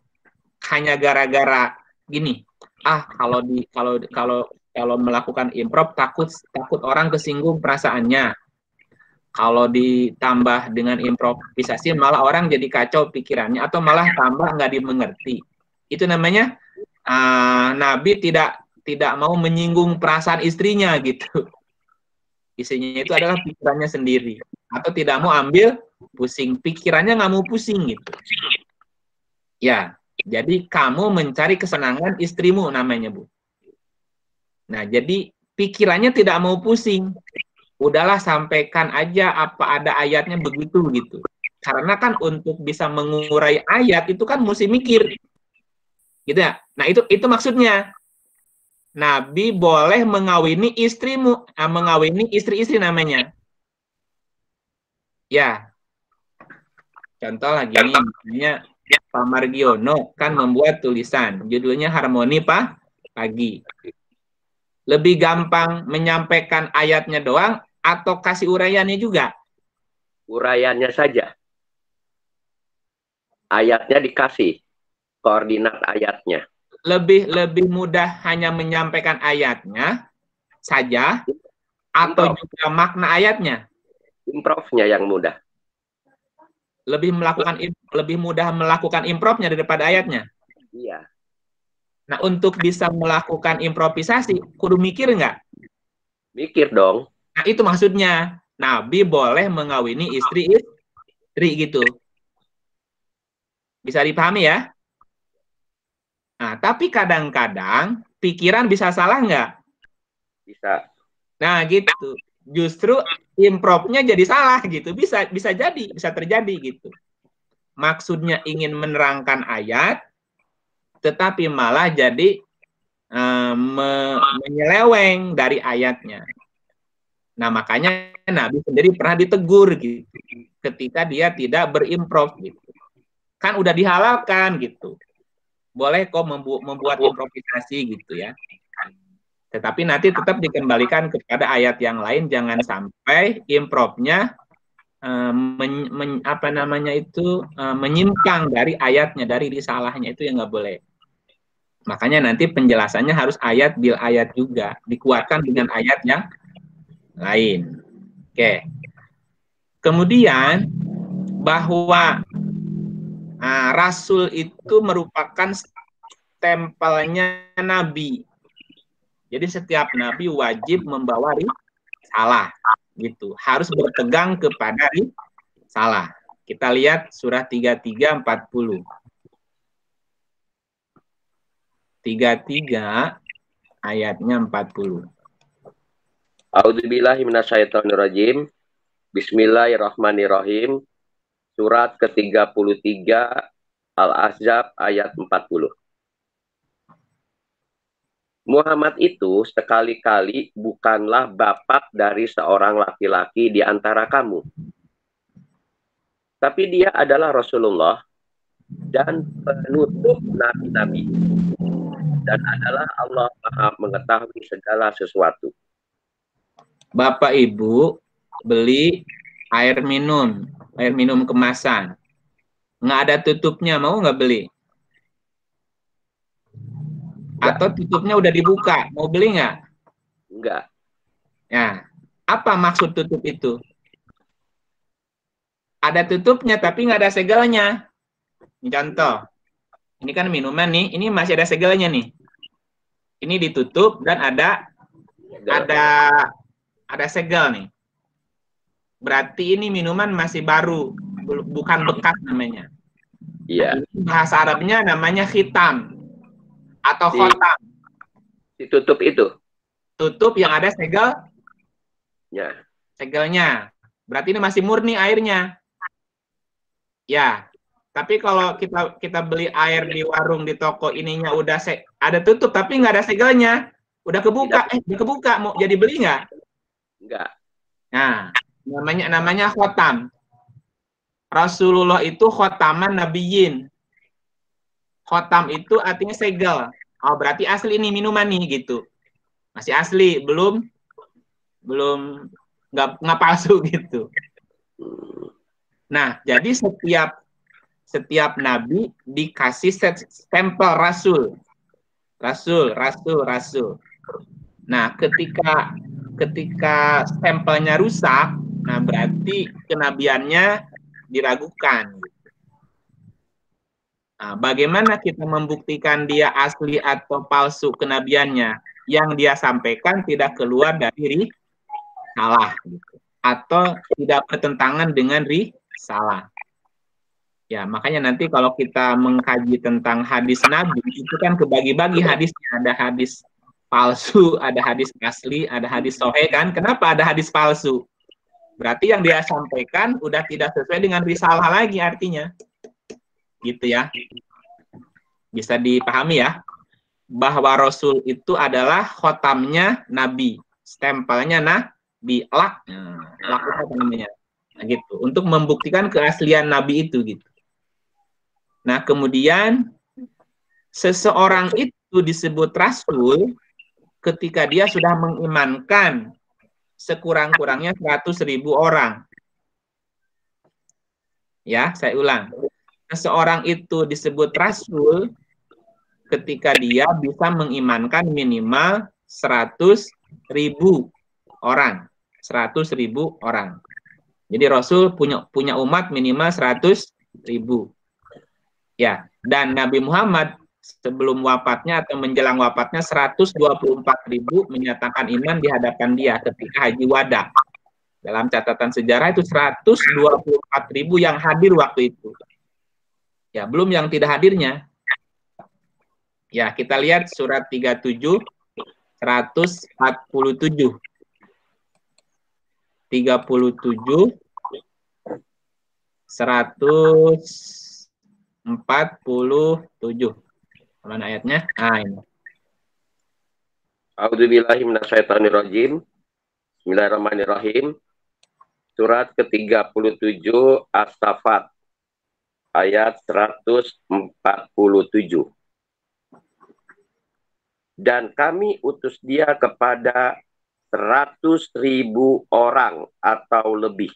S1: hanya gara-gara gini. Kalau melakukan improv takut orang kesinggung perasaannya. Kalau ditambah dengan improvisasi malah orang jadi kacau pikirannya atau malah tambah nggak dimengerti. Itu namanya Nabi tidak mau menyinggung perasaan istrinya gitu. Istrinya itu adalah pikirannya sendiri atau tidak mau ambil pusing, pikirannya nggak mau pusing gitu. Ya, jadi kamu mencari kesenangan istrimu namanya, Bu. Nah, jadi pikirannya tidak mau pusing. Udahlah sampaikan aja apa ada ayatnya begitu gitu. Karena kan untuk bisa mengurai ayat itu kan mesti mikir. Gitu ya. Nah, itu maksudnya. Nabi boleh mengawini istrimu, mengawini istri-istri namanya. Ya. Contoh lagi nih, misalnya Pak Margiono kan membuat tulisan, judulnya Harmoni Pagi. Lebih gampang menyampaikan ayatnya doang atau kasih uraiannya juga?
S3: Uraiannya saja. Ayatnya dikasih, koordinat ayatnya.
S1: Lebih mudah hanya menyampaikan ayatnya saja atau juga makna ayatnya?
S3: Improvnya yang mudah.
S1: Lebih mudah melakukan improvnya daripada ayatnya?
S3: Iya.
S1: Nah, untuk bisa melakukan improvisasi, kudu mikir nggak?
S3: Mikir dong.
S1: Nah, itu maksudnya. Nabi boleh mengawini istri gitu. Bisa dipahami ya? Nah, tapi kadang-kadang pikiran bisa salah nggak?
S3: Bisa.
S1: Nah, gitu. Justru improvnya jadi salah gitu. Bisa terjadi gitu. Maksudnya ingin menerangkan ayat, tetapi malah jadi menyeleweng dari ayatnya. Nah, makanya Nabi sendiri pernah ditegur gitu, ketika dia tidak berimprov gitu. Kan udah dihalalkan gitu. Boleh kok membuat improvisasi gitu ya. Tetapi nanti tetap dikembalikan kepada ayat yang lain, jangan sampai improvnya menyimpang dari ayatnya, dari risalahnya, itu yang nggak boleh. Makanya nanti penjelasannya harus ayat bil ayat juga, dikuatkan dengan ayat yang lain. Oke. Kemudian bahwa Rasul itu merupakan stempelnya Nabi. Jadi setiap Nabi wajib membawa risalah, gitu. Harus berpegang kepada risalah. Kita lihat surah 33 40. 33 ayatnya 40.
S3: A'udzubillahi minasyaitonirrajim. Bismillahirrahmanirrahim. Surat ke-33 Al-Ahzab ayat 40. Muhammad itu sekali-kali bukanlah bapak dari seorang laki-laki di antara kamu. Tapi dia adalah Rasulullah dan penutup nabi-nabi. Dan adalah Allah Maha mengetahui segala sesuatu.
S1: Bapak Ibu beli air minum kemasan. Nggak ada tutupnya, mau nggak beli? Atau tutupnya udah dibuka, mau beli nggak?
S3: Enggak.
S1: Ya, apa maksud tutup itu? Ada tutupnya tapi nggak ada segelnya. Contoh, ini kan minuman nih, ini masih ada segelnya nih. Ini ditutup dan ada segel nih. Berarti ini minuman masih baru, bukan bekas namanya.
S3: Iya.
S1: Bahasa Arabnya namanya khitam atau khotam.
S3: Ditutup itu.
S1: Tutup yang ada segel.
S3: Ya.
S1: Segelnya. Berarti ini masih murni airnya. Ya. Tapi kalau kita beli air di warung, di toko, ininya udah ada tutup tapi nggak ada segelnya. Udah kebuka, udah kebuka, mau jadi beli nggak?
S3: Enggak.
S1: Nah, namanya khotam. Rasulullah itu khotaman nabiyyin. Khotam itu artinya segel. Oh, berarti asli ini minuman nih gitu. Masih asli, belum nggak palsu gitu. Nah, jadi setiap nabi dikasih stempel rasul. Nah, ketika stempelnya rusak, nah berarti kenabiannya diragukan. Nah, bagaimana kita membuktikan dia asli atau palsu kenabiannya? Yang dia sampaikan tidak keluar dari risalah, gitu. Atau tidak bertentangan dengan risalah. Ya, makanya nanti kalau kita mengkaji tentang hadis Nabi, itu kan kebagi-bagi hadisnya. Ada hadis palsu, ada hadis asli, ada hadis sahih kan? Kenapa ada hadis palsu? Berarti yang dia sampaikan udah tidak sesuai dengan risalah lagi artinya. Gitu ya. Bisa dipahami ya. Bahwa Rasul itu adalah khotamnya Nabi. Stempelnya Nabi. Lak itu apa namanya? Nah, gitu. Untuk membuktikan keaslian Nabi itu gitu. Nah, kemudian seseorang itu disebut Rasul ketika dia sudah mengimankan sekurang-kurangnya 100.000 orang. Ya, saya ulang. Seseorang itu disebut Rasul ketika dia bisa mengimankan minimal 100.000 orang. 100.000 orang. Jadi Rasul punya umat minimal 100.000. Ya, dan Nabi Muhammad sebelum wafatnya atau menjelang wafatnya 124.000 menyatakan iman di hadapan dia ketika Haji Wada. Dalam catatan sejarah itu 124.000 yang hadir waktu itu. Ya, belum yang tidak hadirnya. Ya, kita lihat surat 37 147. 37 147. Mana ayatnya? Ini.
S3: A'udzubillahi minasyaitonirrajim. Bismillahirrahmanirrahim. Surat ke-37 As-Saffat ayat 147. Dan kami utus dia kepada 100.000 orang atau lebih.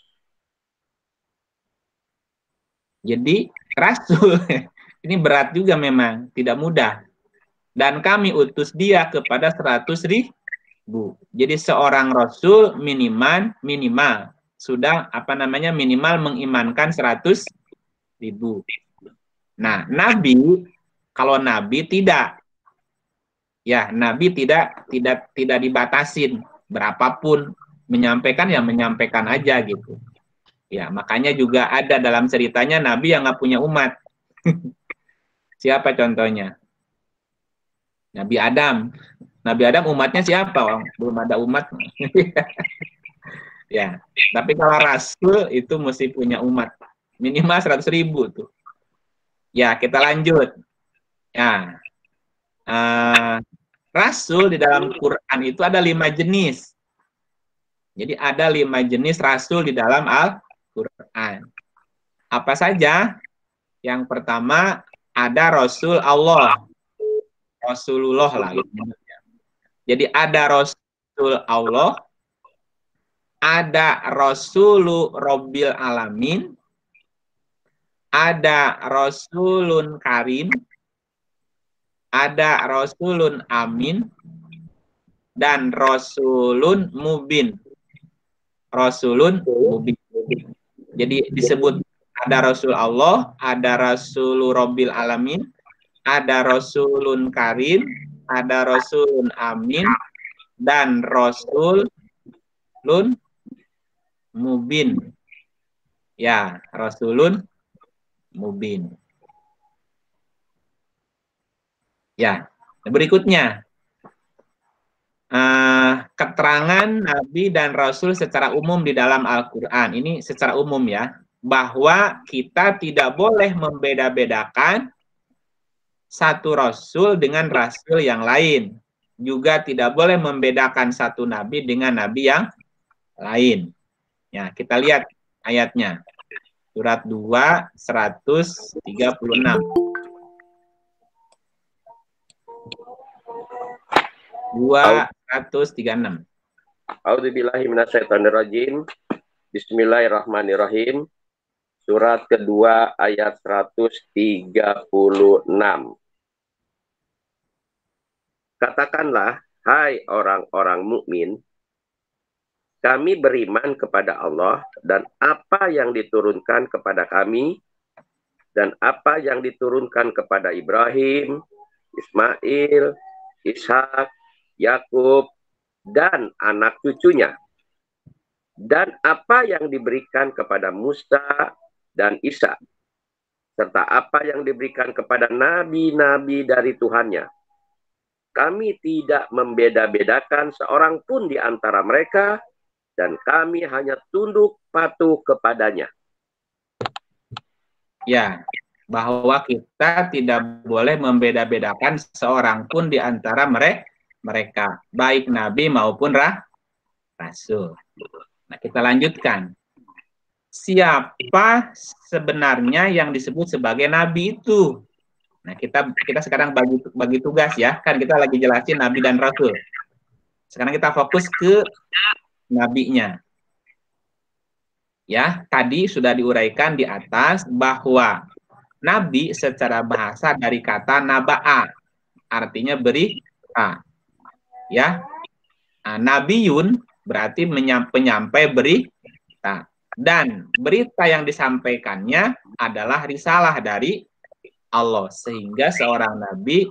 S1: Jadi rasul ini berat juga memang, tidak mudah. Dan kami utus dia kepada 100.000. Jadi seorang rasul minimal sudah minimal mengimankan 100.000. Nah, nabi, kalau nabi tidak, ya nabi tidak dibatasin berapapun, menyampaikan ya menyampaikan aja gitu. Ya, makanya juga ada dalam ceritanya nabi yang nggak punya umat. Siapa contohnya? Nabi Adam. Nabi Adam umatnya siapa? Belum ada umat. Ya, tapi kalau rasul itu mesti punya umat minimal 100.000 tuh. Ya, kita lanjut. Ya, rasul di dalam Quran itu ada 5 jenis. Jadi ada 5 jenis rasul di dalam Al-Quran. Apa saja? Yang pertama ada Rasul Allah, Rasulullah lah. Jadi ada Rasul Allah, ada Rasulul Rabbil Alamin, ada Rasulun Karim, ada Rasulun Amin, dan Rasulun Mubin. Rasulun Mubin. Jadi disebut ada Rasul Allah, ada Rasulul Rabbil Alamin, ada Rasulun Karim, ada Rasulun Amin, dan Rasulun Mubin. Ya, Rasulun Mubin. Ya, berikutnya keterangan Nabi dan Rasul secara umum di dalam Al-Quran. Ini secara umum ya, bahwa kita tidak boleh membeda-bedakan satu Rasul dengan Rasul yang lain. Juga tidak boleh membedakan satu Nabi dengan Nabi yang lain. Ya, kita lihat ayatnya. Surat 2, 136. 236.
S3: A'udzubillahi minasyaitonirrajim. Bismillahirrahmanirrahim. Surat kedua ayat 136. Katakanlah, hai orang-orang mukmin, kami beriman kepada Allah dan apa yang diturunkan kepada kami dan apa yang diturunkan kepada Ibrahim, Ismail, Ishak, Yakub, dan anak cucunya. Dan apa yang diberikan kepada Musa dan Isa. Serta apa yang diberikan kepada nabi-nabi dari Tuhannya. Kami tidak membeda-bedakan seorang pun di antara mereka, dan kami hanya tunduk patuh kepadanya.
S1: Ya, bahwa kita tidak boleh membeda-bedakan seorang pun di antara mereka, baik nabi maupun rasul. Nah, kita lanjutkan. Siapa sebenarnya yang disebut sebagai nabi itu? Nah, kita sekarang bagi tugas ya. Kan kita lagi jelasin nabi dan rasul. Sekarang kita fokus ke nabinya. Ya, tadi sudah diuraikan di atas bahwa nabi secara bahasa dari kata naba'a, artinya berita. Ya, nabiyun berarti penyampai berita, dan berita yang disampaikannya adalah risalah dari Allah, sehingga seorang nabi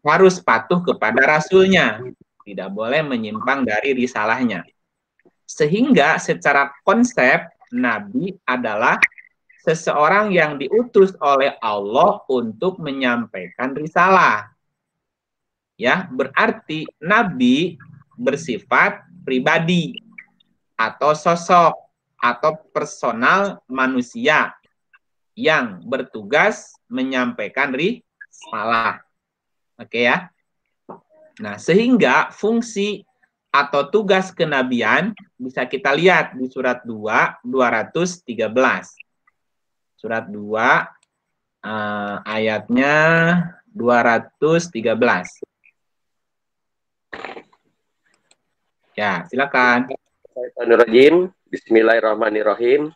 S1: harus patuh kepada rasulnya, tidak boleh menyimpang dari risalahnya. Sehingga secara konsep nabi adalah seseorang yang diutus oleh Allah untuk menyampaikan risalah. Ya, berarti nabi bersifat pribadi atau sosok atau personal manusia yang bertugas menyampaikan risalah. Oke ya. Nah, sehingga fungsi atau tugas kenabian bisa kita lihat di surat 2, 213. Surat 2 ayatnya 213. Ya, silakan.
S3: Bismillahirrahmanirrahim.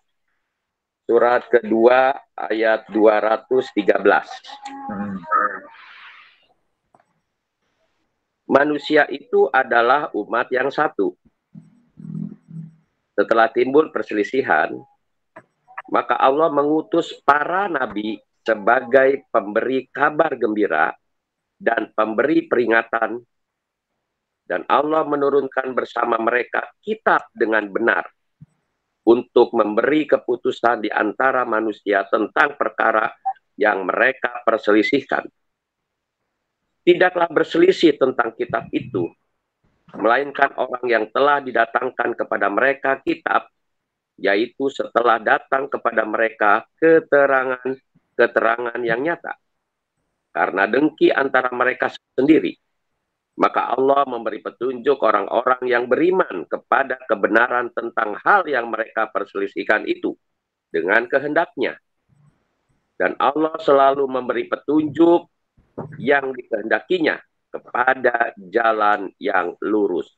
S3: surat kedua ayat 213. Manusia itu adalah umat yang satu. Setelah timbul perselisihan, maka Allah mengutus para nabi sebagai pemberi kabar gembira dan pemberi peringatan. Dan Allah menurunkan bersama mereka kitab dengan benar untuk memberi keputusan di antara manusia tentang perkara yang mereka perselisihkan. Tidaklah berselisih tentang kitab itu, melainkan orang yang telah didatangkan kepada mereka kitab, yaitu setelah datang kepada mereka keterangan yang nyata. Karena dengki antara mereka sendiri, maka Allah memberi petunjuk orang-orang yang beriman kepada kebenaran tentang hal yang mereka perselisihkan itu dengan kehendaknya. Dan Allah selalu memberi petunjuk yang dikehendakinya kepada jalan yang lurus.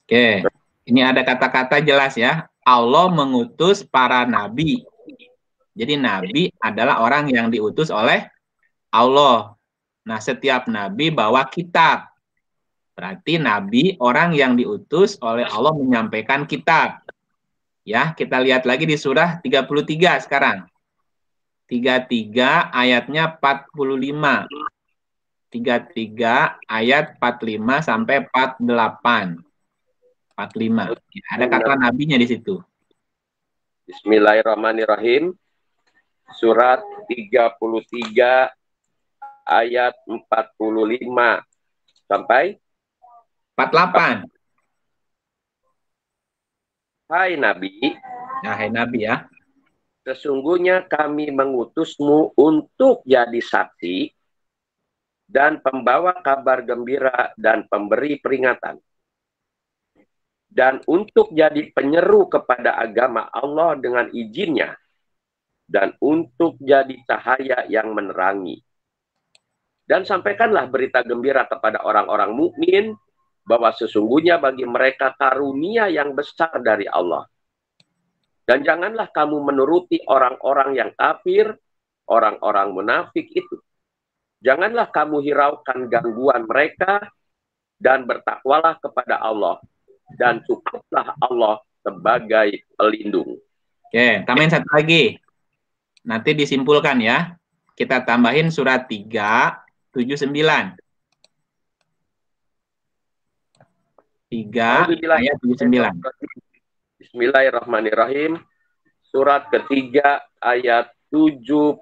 S1: Oke, ini ada kata-kata jelas ya. Allah mengutus para nabi. Jadi nabi adalah orang yang diutus oleh Allah. Nah, setiap nabi bawa kitab. Berarti nabi orang yang diutus oleh Allah menyampaikan kitab. Ya, kita lihat lagi di surah 33 sekarang. 33 ayatnya 45. 33 ayat 45 sampai 48. 45. Ada kata nabinya di situ.
S3: Bismillahirrahmanirrahim. Surat 33 ayat 45 sampai
S1: 48.
S3: Hai Nabi.
S1: Nah, hai Nabi ya.
S3: Sesungguhnya kami mengutusmu untuk jadi saksi dan pembawa kabar gembira dan pemberi peringatan. Dan untuk jadi penyeru kepada agama Allah dengan izinnya. Dan untuk jadi cahaya yang menerangi. Dan sampaikanlah berita gembira kepada orang-orang mukmin bahwa sesungguhnya bagi mereka karunia yang besar dari Allah. Dan janganlah kamu menuruti orang-orang yang kafir, orang-orang munafik itu. Janganlah kamu hiraukan gangguan mereka dan bertakwalah kepada Allah. Dan cukuplah Allah sebagai pelindung.
S1: Oke, tambahin satu lagi. Nanti disimpulkan ya. Kita tambahin surat 379. 3 ayat 79.
S3: Bismillahirrahmanirrahim. Surat ketiga ayat 79.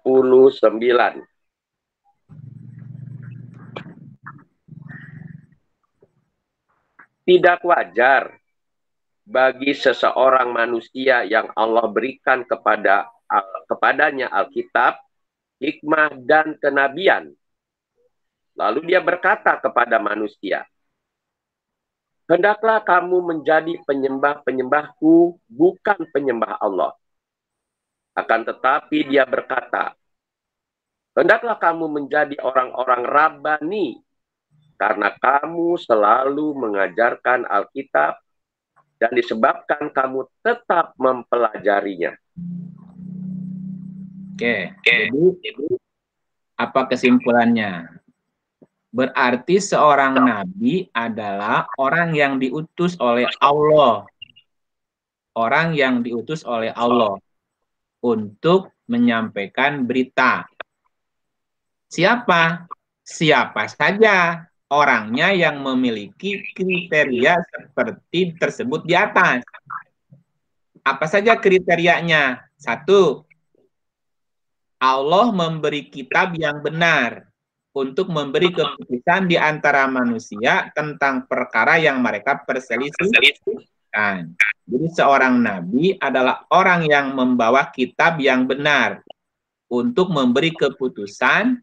S3: Tidak wajar bagi seseorang manusia yang Allah berikan kepadanya Alkitab, hikmah, dan kenabian. Lalu dia berkata kepada manusia, hendaklah kamu menjadi penyembah-penyembahku, bukan penyembah Allah. Akan tetapi dia berkata, hendaklah kamu menjadi orang-orang Rabbani, karena kamu selalu mengajarkan Alkitab dan disebabkan kamu tetap mempelajarinya.
S1: Oke, jadi apa kesimpulannya? Berarti seorang nabi adalah orang yang diutus oleh Allah. Orang yang diutus oleh Allah untuk menyampaikan berita. Siapa? Siapa saja orangnya yang memiliki kriteria seperti tersebut di atas. Apa saja kriterianya? 1. Allah memberi kitab yang benar untuk memberi keputusan di antara manusia tentang perkara yang mereka perselisihkan. Jadi seorang nabi adalah orang yang membawa kitab yang benar untuk memberi keputusan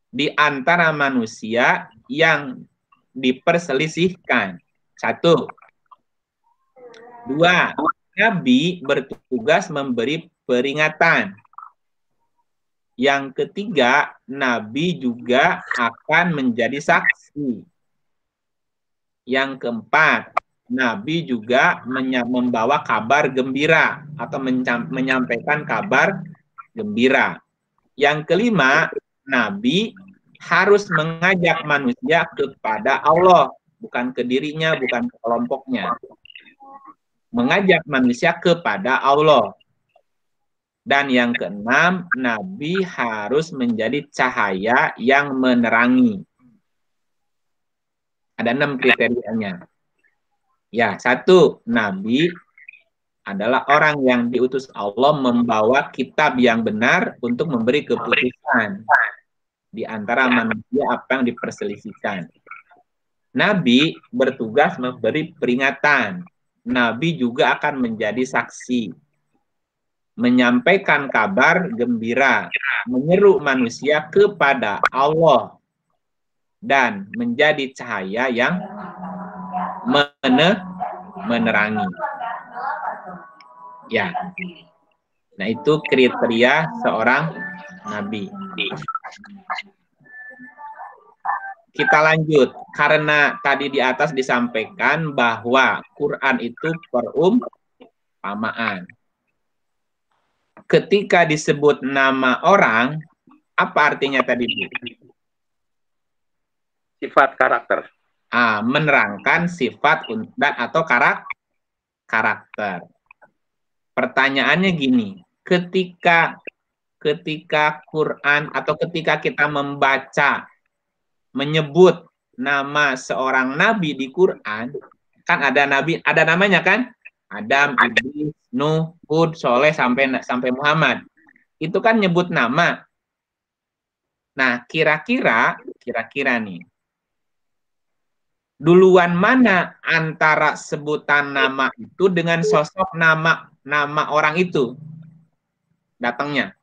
S1: di antara manusia yang diperselisihkan. 1. 2. Nabi bertugas memberi peringatan. Yang ketiga, Nabi juga akan menjadi saksi. Yang keempat, Nabi juga membawa kabar gembira atau menyampaikan kabar gembira. Yang kelima, Nabi harus mengajak manusia kepada Allah, bukan ke dirinya, bukan ke kelompoknya. Mengajak manusia kepada Allah. Dan yang keenam, Nabi harus menjadi cahaya yang menerangi. Ada 6 kriterianya. Ya, 1, Nabi adalah orang yang diutus Allah membawa kitab yang benar untuk memberi keputusan di antara manusia apa yang diperselisihkan. Nabi bertugas memberi peringatan. Nabi juga akan menjadi saksi, menyampaikan kabar gembira, menyeru manusia kepada Allah, dan menjadi cahaya yang menerangi. Ya. Nah, itu kriteria seorang nabi. Kita lanjut, karena tadi di atas disampaikan bahwa Quran itu perumpamaan. Ketika disebut nama orang, apa artinya tadi, Bu?
S3: Sifat karakter.
S1: Menerangkan sifat dan atau karakter. Pertanyaannya gini, ketika Quran atau ketika kita menyebut nama seorang nabi di Quran, kan ada nabi, ada namanya kan? Adam, Idris, Nuh, Hud, Soleh sampai Muhammad. Itu kan nyebut nama. Nah, kira-kira nih, duluan mana antara sebutan nama itu dengan sosok nama orang itu datangnya?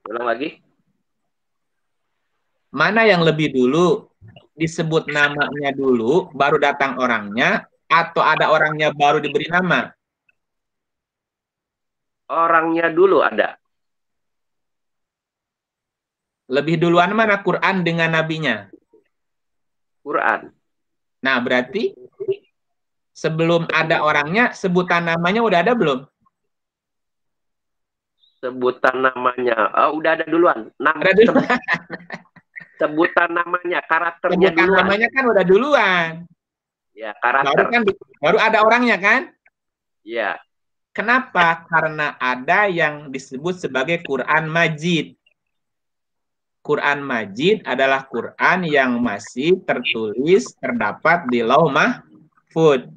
S3: Ulang lagi.
S1: Mana yang lebih dulu, disebut namanya dulu baru datang orangnya, atau ada orangnya baru diberi nama?
S3: Orangnya dulu ada.
S1: Lebih duluan mana Quran dengan nabinya?
S3: Quran.
S1: Nah, berarti sebelum ada orangnya, sebutan namanya udah ada belum?
S3: Sebutan namanya, udah ada duluan.
S1: Ada duluan.
S3: Sebutan namanya, karakternya
S1: sebutan
S3: duluan.
S1: Namanya kan udah duluan.
S3: Ya, karakter.
S1: Baru ada orangnya kan?
S3: Ya.
S1: Kenapa? Karena ada yang disebut sebagai Quran Majid. Quran Majid adalah Quran yang masih terdapat di Lauh Mahfud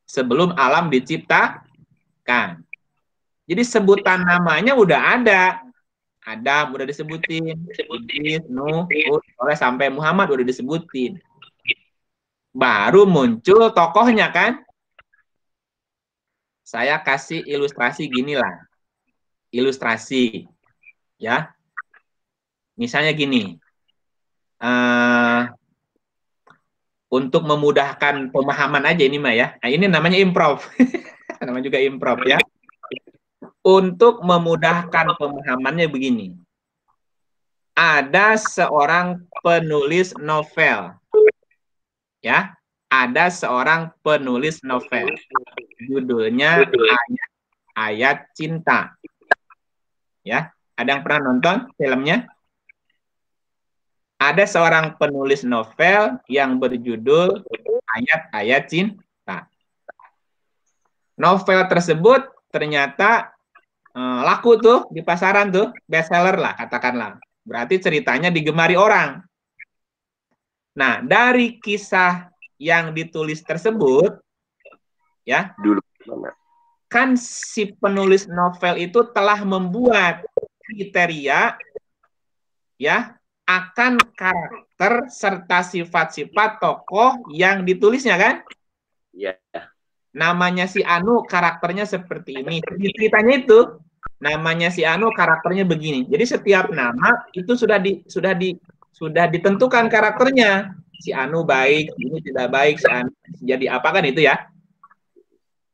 S1: sebelum alam diciptakan. Jadi sebutan namanya udah ada. Adam udah disebutin, Idris, Nuh, Hud, Soleh sampai Muhammad udah disebutin. Baru muncul tokohnya kan? Saya kasih ilustrasi gini lah. Ilustrasi. Ya. Misalnya gini. Untuk memudahkan pemahaman aja ini mah ya. Nah, ini namanya improv. Namanya juga improv ya. Untuk memudahkan pemahamannya begini. Ada seorang penulis novel. Ya. Ada seorang penulis novel. Judulnya Ayat Cinta. Ya, ada yang pernah nonton filmnya? Ada seorang penulis novel yang berjudul Ayat Cinta. Novel tersebut ternyata laku tuh di pasaran tuh, bestseller lah katakanlah. Berarti ceritanya digemari orang. Nah, dari kisah yang ditulis tersebut, ya,
S3: dulu
S1: kan si penulis novel itu telah membuat kriteria, ya, akan karakter serta sifat-sifat tokoh yang ditulisnya kan?
S3: Iya.
S1: Namanya si Anu, karakternya seperti ini. Di ceritanya itu, namanya si Anu, karakternya begini. Jadi setiap nama itu sudah ditentukan karakternya. Si Anu baik, ini tidak baik, si Anu jadi apa kan itu ya?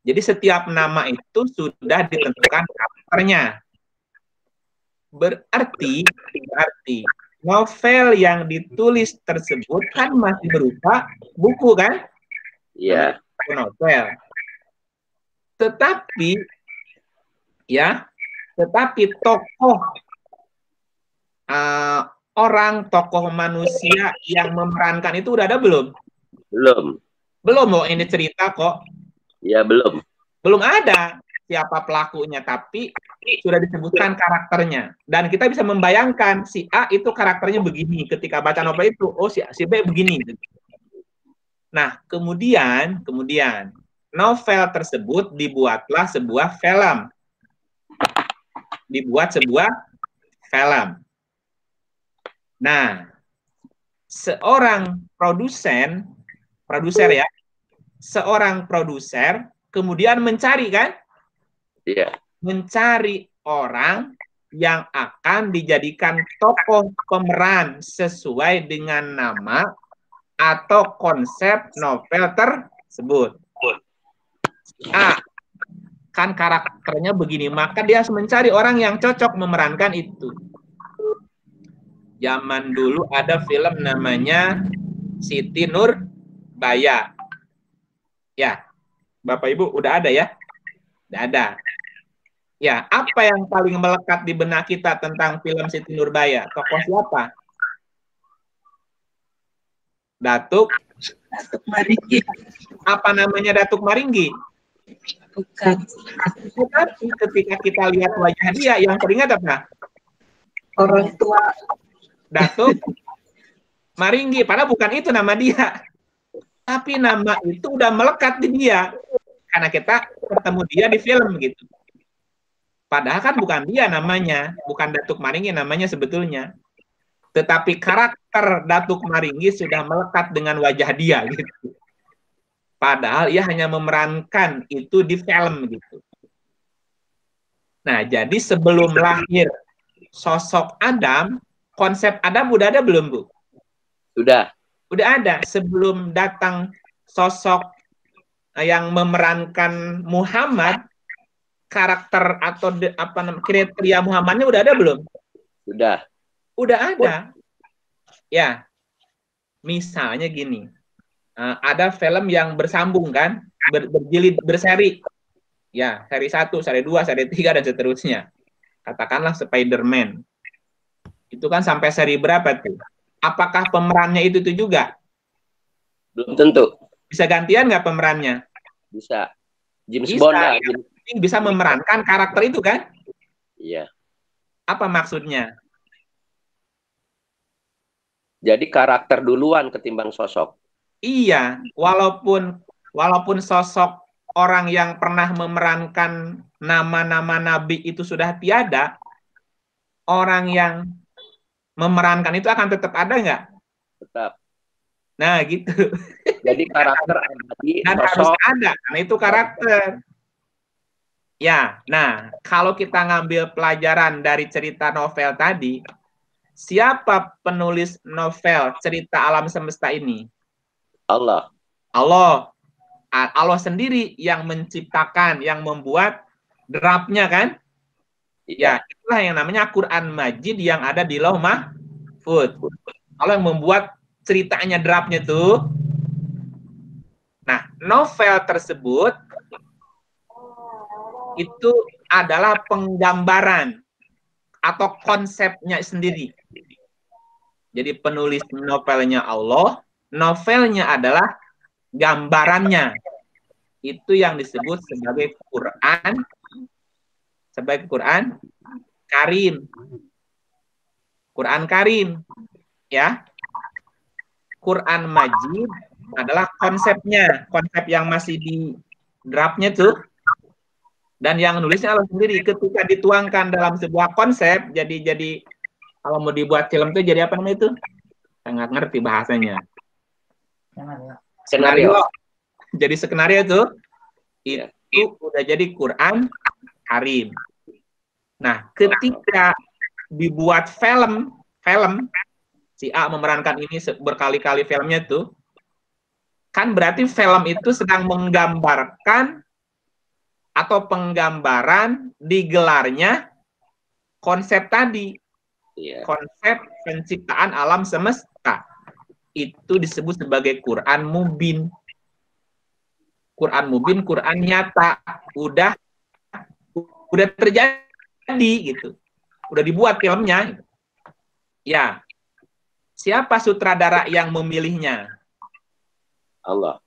S1: Jadi setiap nama itu sudah ditentukan karakternya. Berarti novel yang ditulis tersebut kan masih berupa buku kan?
S3: Iya.
S1: Novel. Tetapi tokoh tokoh manusia yang memerankan itu udah ada belum?
S3: Belum.
S1: Belum, loh, ini cerita kok.
S3: Ya, belum.
S1: Belum ada siapa pelakunya, tapi sudah disebutkan karakternya. Dan kita bisa membayangkan si A itu karakternya begini ketika baca novel itu. Oh, si B begini. Nah, kemudian novel tersebut dibuatlah sebuah film. Nah, seorang seorang produser kemudian mencari kan?
S3: Iya.
S1: Mencari orang yang akan dijadikan tokoh pemeran sesuai dengan nama atau konsep novel tersebut. Kan karakternya begini, maka dia harus mencari orang yang cocok memerankan itu. Zaman dulu ada film namanya Siti Nurbaya. Ya, Bapak Ibu udah ada ya? Udah ada. Ya, apa yang paling melekat di benak kita tentang film Siti Nurbaya? Tokoh siapa? Datuk
S6: Maringgi.
S1: Apa namanya Datuk Maringgi?
S6: Bukan.
S1: Tetapi ketika kita lihat wajah dia, yang teringat apa?
S6: Orang tua.
S1: Datuk Maringgi, padahal bukan itu nama dia. Tapi nama itu udah melekat di dia. Karena kita ketemu dia di film gitu. Padahal kan bukan dia namanya, bukan Datuk Maringgi namanya sebetulnya. Tetapi karakter Datuk Maringgi sudah melekat dengan wajah dia gitu. Padahal ia hanya memerankan itu di film gitu. Nah, jadi sebelum lahir sosok Adam, konsep Adam udah ada belum, Bu?
S3: Sudah.
S1: Udah ada. Sebelum datang sosok yang memerankan Muhammad, karakter atau kriteria Muhammadnya udah ada belum?
S3: Sudah.
S1: Udah ada. Ya. Misalnya gini. Ada film yang bersambung kan? Berjilid, berseri. Ya, seri 1, seri 2, seri 3 dan seterusnya. Katakanlah Spider-Man. Itu kan sampai seri berapa tuh? Apakah pemerannya itu juga?
S3: Belum tentu.
S1: Bisa gantian nggak pemerannya?
S3: Bisa. James
S1: Bisa,
S3: Bond lah.
S1: Bisa memerankan karakter itu kan?
S3: Iya.
S1: Apa maksudnya?
S3: Jadi karakter duluan ketimbang sosok.
S1: Iya, walaupun sosok orang yang pernah memerankan nama-nama nabi itu sudah tiada, orang yang memerankan itu akan tetap ada nggak?
S3: Tetap.
S1: Nah, gitu.
S3: Jadi karakter abadi,
S1: Dan harus ada, karena itu karakter. Ya, nah, kalau kita ngambil pelajaran dari cerita novel tadi, siapa penulis novel cerita alam semesta ini?
S3: Allah.
S1: Allah sendiri yang menciptakan, yang membuat draftnya kan? Ya, itulah yang namanya Quran Majid yang ada di Lauh Mahfuz. Allah yang membuat ceritanya, draftnya tuh. Nah, novel tersebut itu adalah penggambaran atau konsepnya sendiri. Jadi penulis novelnya Allah, novelnya adalah gambarannya. Itu yang disebut sebagai Quran Karim. Quran Karim, ya. Quran Majid adalah konsepnya, konsep yang masih di draftnya tuh. Dan yang nulisnya Allah sendiri. Ketika dituangkan dalam sebuah konsep, jadi kalau mau dibuat film tuh jadi apa namanya itu? Sangat ngerti bahasanya. Skenario. Jadi skenario tuh itu udah jadi Quran Karim. Nah, ketika dibuat film si A memerankan ini berkali-kali filmnya tuh, kan berarti film itu sedang menggambarkan atau penggambaran digelarnya konsep tadi. Konsep penciptaan alam semesta. Itu disebut sebagai Quran Mubin. Quran mubin, Quran nyata, udah terjadi gitu. Udah dibuat filmnya. Ya. Siapa sutradara yang memilihnya?
S3: Allah.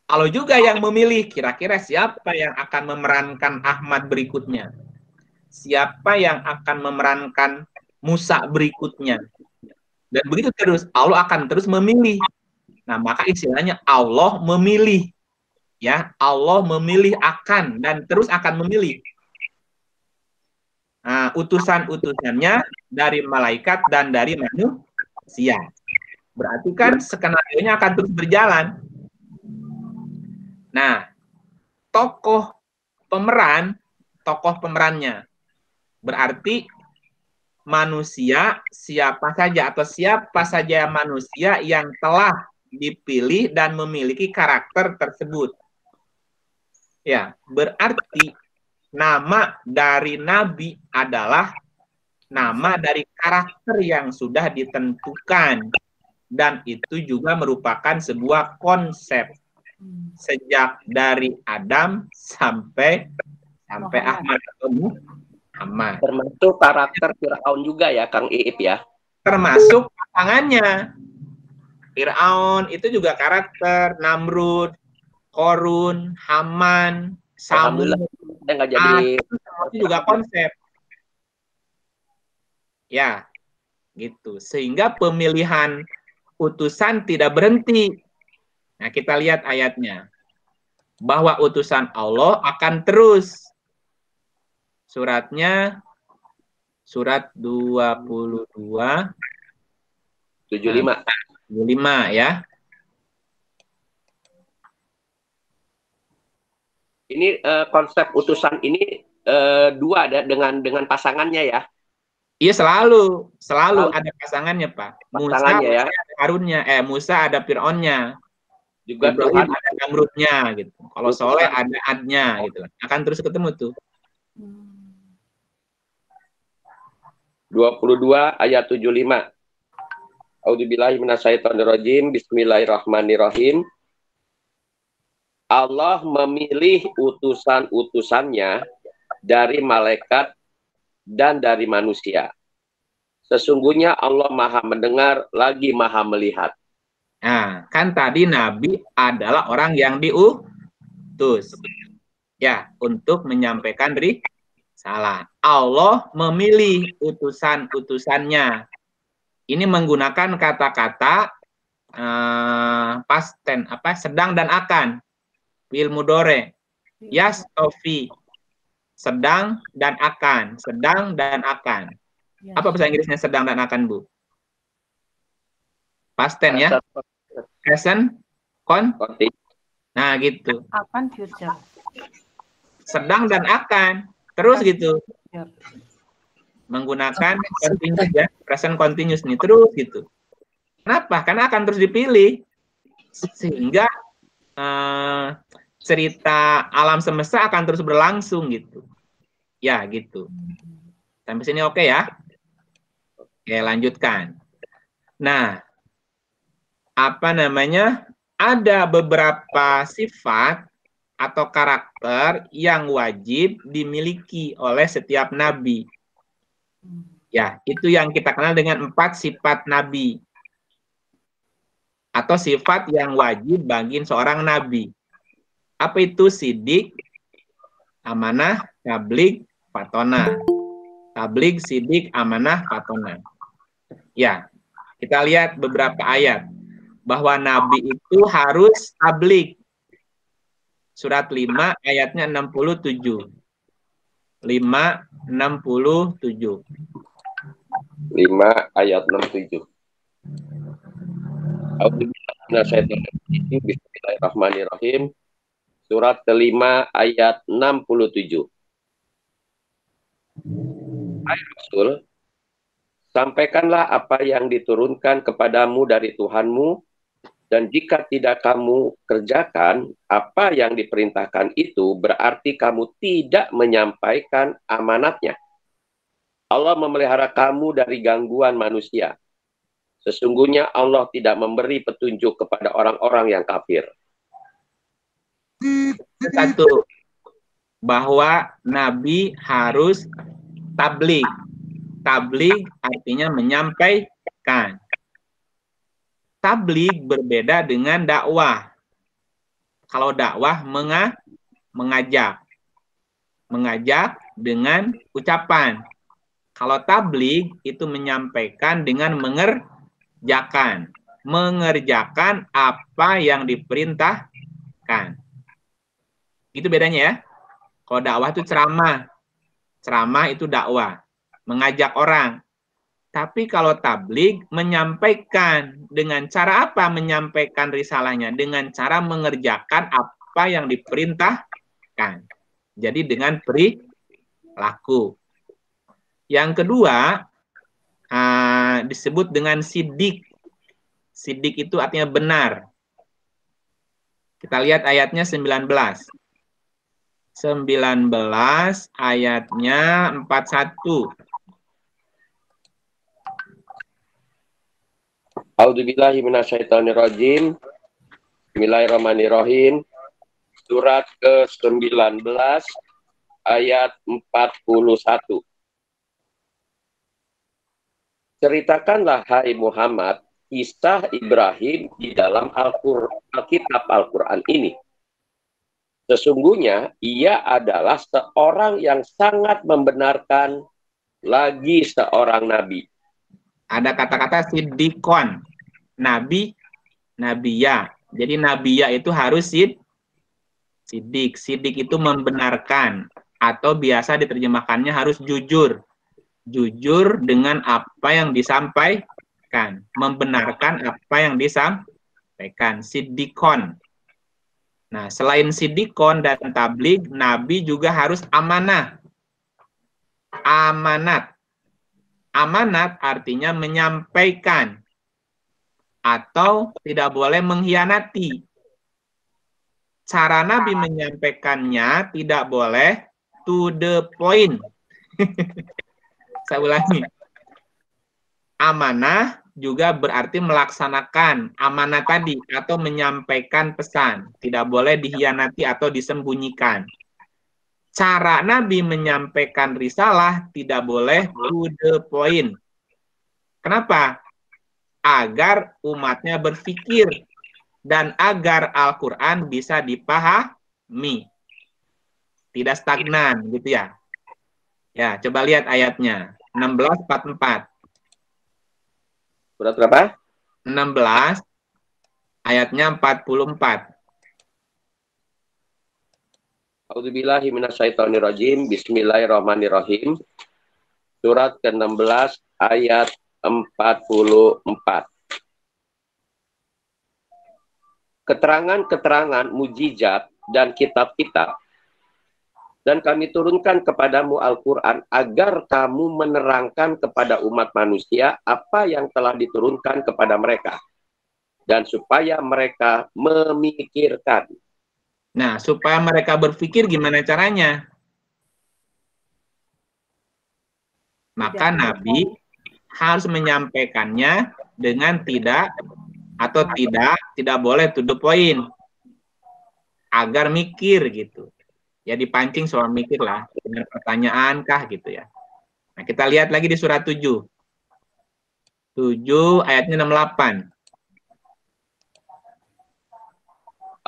S1: Allah juga yang memilih. Kira-kira siapa yang akan memerankan Ahmad berikutnya? Siapa yang akan memerankan Musa berikutnya? Dan begitu terus, Allah akan terus memilih. Nah, maka istilahnya Allah memilih. Ya, Allah memilih akan dan terus akan memilih. Nah, utusan-utusannya dari malaikat dan dari manusia. Berarti kan skenario-nya akan terus berjalan. Nah, tokoh pemerannya berarti manusia siapa saja manusia yang telah dipilih dan memiliki karakter tersebut. Ya, berarti nama dari nabi adalah nama dari karakter yang sudah ditentukan, dan itu juga merupakan sebuah konsep sejak dari Adam sampai Ahmad atau Muhammad.
S3: Termasuk karakter Fir'aun juga ya, Kang Iip ya.
S1: Termasuk pasangannya. Fir'aun itu juga karakter, Namrud, Korun, Haman, Samud,
S3: nggak jadi
S1: itu juga konsep. Ya, gitu. Sehingga pemilihan utusan tidak berhenti. Nah, kita lihat ayatnya. Bahwa utusan Allah akan terus. Suratnya surat 22
S3: 75
S1: ya.
S3: Ini konsep utusan ini dua dengan pasangannya ya.
S1: Iya, selalu ada pasangannya, Pak.
S3: Pasangannya
S1: Musa ada Harunnya, Musa ada Fir'aunnya.
S3: Juga
S1: Ibrahim
S3: Tuhan
S1: ada Namrudnya gitu. Kalau Soleh ada Adnya gitu. Akan terus ketemu tuh.
S3: 22 ayat 75. A'udzubillahi minasyaitonirrajim. Bismillahirrahmanirrahim. Allah memilih utusan-utusannya dari malaikat dan dari manusia. Sesungguhnya Allah Maha mendengar lagi Maha melihat.
S1: Nah, kan tadi Nabi adalah orang yang diutus. Ya, untuk menyampaikan risalah. Allah memilih utusan-utusannya. Ini menggunakan kata-kata past tense, sedang dan akan. Fi'il mudhari. Yastofi. Sedang dan akan. Sedang dan akan. Apa bahasa Inggrisnya sedang dan akan, Bu? Past tense ya. Present Nah, gitu.
S7: Akan future.
S1: Sedang dan akan. Terus gitu. Menggunakan continuous ya. Present continuous nih. Terus gitu. Kenapa? Karena akan terus dipilih. Sehingga cerita alam semesta akan terus berlangsung gitu. Ya, gitu. Sampai sini oke ya? Oke, lanjutkan. Nah, ada beberapa sifat atau karakter yang wajib dimiliki oleh setiap nabi. Ya, itu yang kita kenal dengan 4 sifat nabi. Atau sifat yang wajib bagi seorang nabi. Apa itu? Sidik, amanah, tabligh, fatona. Tabligh, sidik, amanah, fatona. Ya, kita lihat beberapa ayat. Bahwa nabi itu harus tabligh. Surat 5 ayatnya 67. 5:67.
S3: 5 ayat 67. Bismillahirrahmanirrahim. Surat kelima ayat 67. Hai Rasul, sampaikanlah apa yang diturunkan kepadamu dari Tuhanmu, dan jika tidak kamu kerjakan apa yang diperintahkan itu, berarti kamu tidak menyampaikan amanatnya. Allah memelihara kamu dari gangguan manusia. Sesungguhnya Allah tidak memberi petunjuk kepada orang-orang yang kafir.
S1: Satu, bahwa Nabi harus tabligh. Tabligh artinya menyampaikan. Tabligh berbeda dengan dakwah. Kalau dakwah mengajak. Mengajak dengan ucapan. Kalau tabligh itu menyampaikan dengan mengerjakan. Mengerjakan apa yang diperintahkan. Itu bedanya ya. Kalau dakwah itu ceramah. Ceramah itu dakwah. Mengajak orang. Tapi kalau tabligh menyampaikan. Dengan cara apa menyampaikan risalahnya? Dengan cara mengerjakan apa yang diperintahkan. Jadi dengan perilaku. Yang kedua, disebut dengan sidik. Sidik itu artinya benar. Kita lihat ayatnya 19. 19 ayatnya 41.
S3: A'udzubillahi minasyaitonirrajim. Bismillahirrahmanirrahim. Surat ke-19 ayat 41. Ceritakanlah hai Muhammad kisah Ibrahim di dalam Alkitab Al-Quran ini. Sesungguhnya ia adalah seorang yang sangat membenarkan lagi seorang nabi.
S1: Ada kata-kata sidikon. Nabi, nabiya. Jadi nabiya itu harus sidik. Sidik itu membenarkan. Atau biasa diterjemahkannya harus jujur. Jujur dengan apa yang disampaikan. Membenarkan apa yang disampaikan. Sidikon. Nah, selain sidikon dan tabligh, Nabi juga harus amanah. Amanat. Amanat artinya menyampaikan. Atau tidak boleh mengkhianati. Cara Nabi menyampaikannya tidak boleh to the point. Saya ulangi. Amanah juga berarti melaksanakan amanah tadi atau menyampaikan pesan. Tidak boleh dikhianati atau disembunyikan. Cara Nabi menyampaikan risalah tidak boleh to the point. Kenapa? Agar umatnya berpikir dan agar Al-Quran bisa dipahami. Tidak stagnan gitu ya. Ya, coba lihat ayatnya. 16:44.
S3: Surat berapa?
S1: 16 ayatnya 44.
S3: A'udzubillahi minasyaitonirrajim. Bismillahirrahmanirrahim. Surat ke-16 ayat 44. Keterangan-keterangan mujizat dan kitab-kitab dan kami turunkan kepadamu Al-Quran agar kamu menerangkan kepada umat manusia apa yang telah diturunkan kepada mereka. Dan supaya mereka memikirkan.
S1: Nah, supaya mereka berpikir gimana caranya? Maka Nabi harus menyampaikannya dengan tidak boleh to the point. Agar mikir gitu. Ya dipancing soal mikir lah, dengan pertanyaan kah gitu ya. Nah, kita lihat lagi di surat 7. 7 ayatnya 68.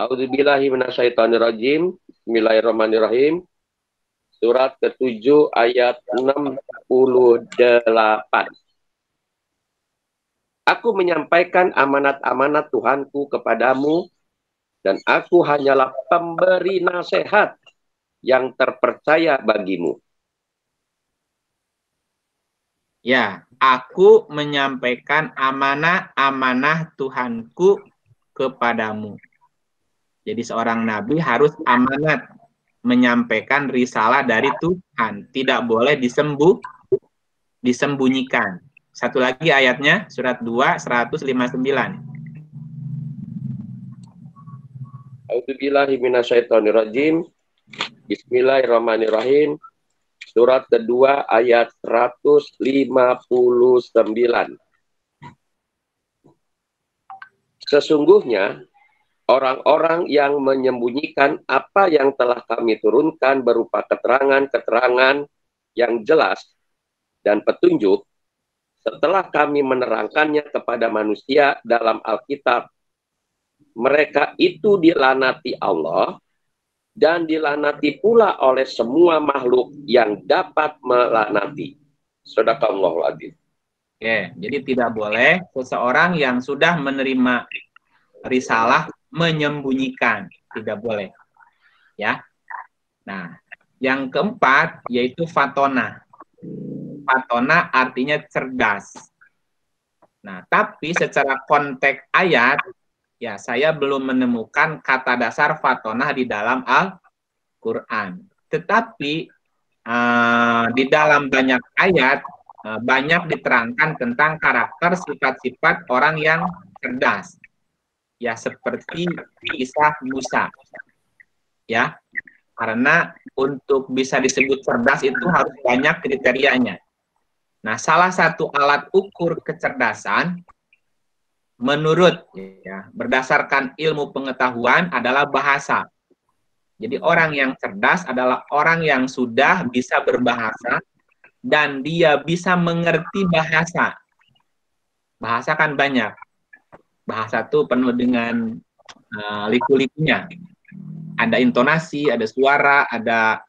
S3: A'udzubillahi minasyaitonirrajim. Bismillahirrahmanirrahim. Surat ke-7 ayat 68. Aku menyampaikan amanat-amanat Tuhanku kepadamu dan aku hanyalah pemberi nasihat yang terpercaya bagimu.
S1: Ya, aku menyampaikan amanah-amanah Tuhanku kepadamu. Jadi seorang nabi harus amanat menyampaikan risalah dari Tuhan. Tidak boleh disembunyikan. Satu lagi ayatnya, surat 2, 159.
S3: A'udzubillahi minasyaitonirrajim. Bismillahirrahmanirrahim. Surat kedua ayat 159. Sesungguhnya orang-orang yang menyembunyikan apa yang telah kami turunkan berupa keterangan-keterangan yang jelas dan petunjuk setelah kami menerangkannya kepada manusia dalam Alkitab. Mereka itu dilaknati Allah dan dilaknati pula oleh semua makhluk yang dapat melaknati. Shadaqallahul adzim.
S1: Oke, jadi tidak boleh seseorang yang sudah menerima risalah menyembunyikan, tidak boleh. Ya. Nah, yang keempat yaitu fatona. Fatona artinya cerdas. Nah, tapi secara konteks ayat, ya saya belum menemukan kata dasar fatona di dalam Al-Quran. Tetapi di dalam banyak ayat, banyak diterangkan tentang karakter sifat-sifat orang yang cerdas. Ya, seperti kisah Musa. Ya, karena untuk bisa disebut cerdas itu harus banyak kriterianya. Nah, salah satu alat ukur kecerdasan menurut berdasarkan ilmu pengetahuan adalah bahasa. Jadi orang yang cerdas adalah orang yang sudah bisa berbahasa dan dia bisa mengerti bahasa. Bahasa kan banyak. Bahasa itu penuh dengan liku-likunya. Ada intonasi, ada suara, ada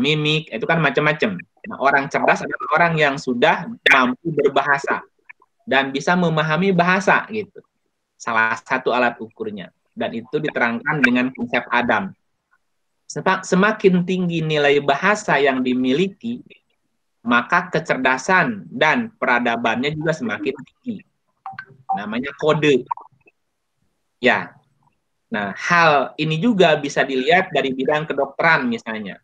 S1: mimik, itu kan macam-macam. Nah, orang cerdas adalah orang yang sudah mampu berbahasa dan bisa memahami bahasa gitu. Salah satu alat ukurnya. Dan itu diterangkan dengan konsep Adam. Semakin tinggi nilai bahasa yang dimiliki, maka kecerdasan dan peradabannya juga semakin tinggi. Namanya kode. Ya. Nah, hal ini juga bisa dilihat dari bidang kedokteran misalnya.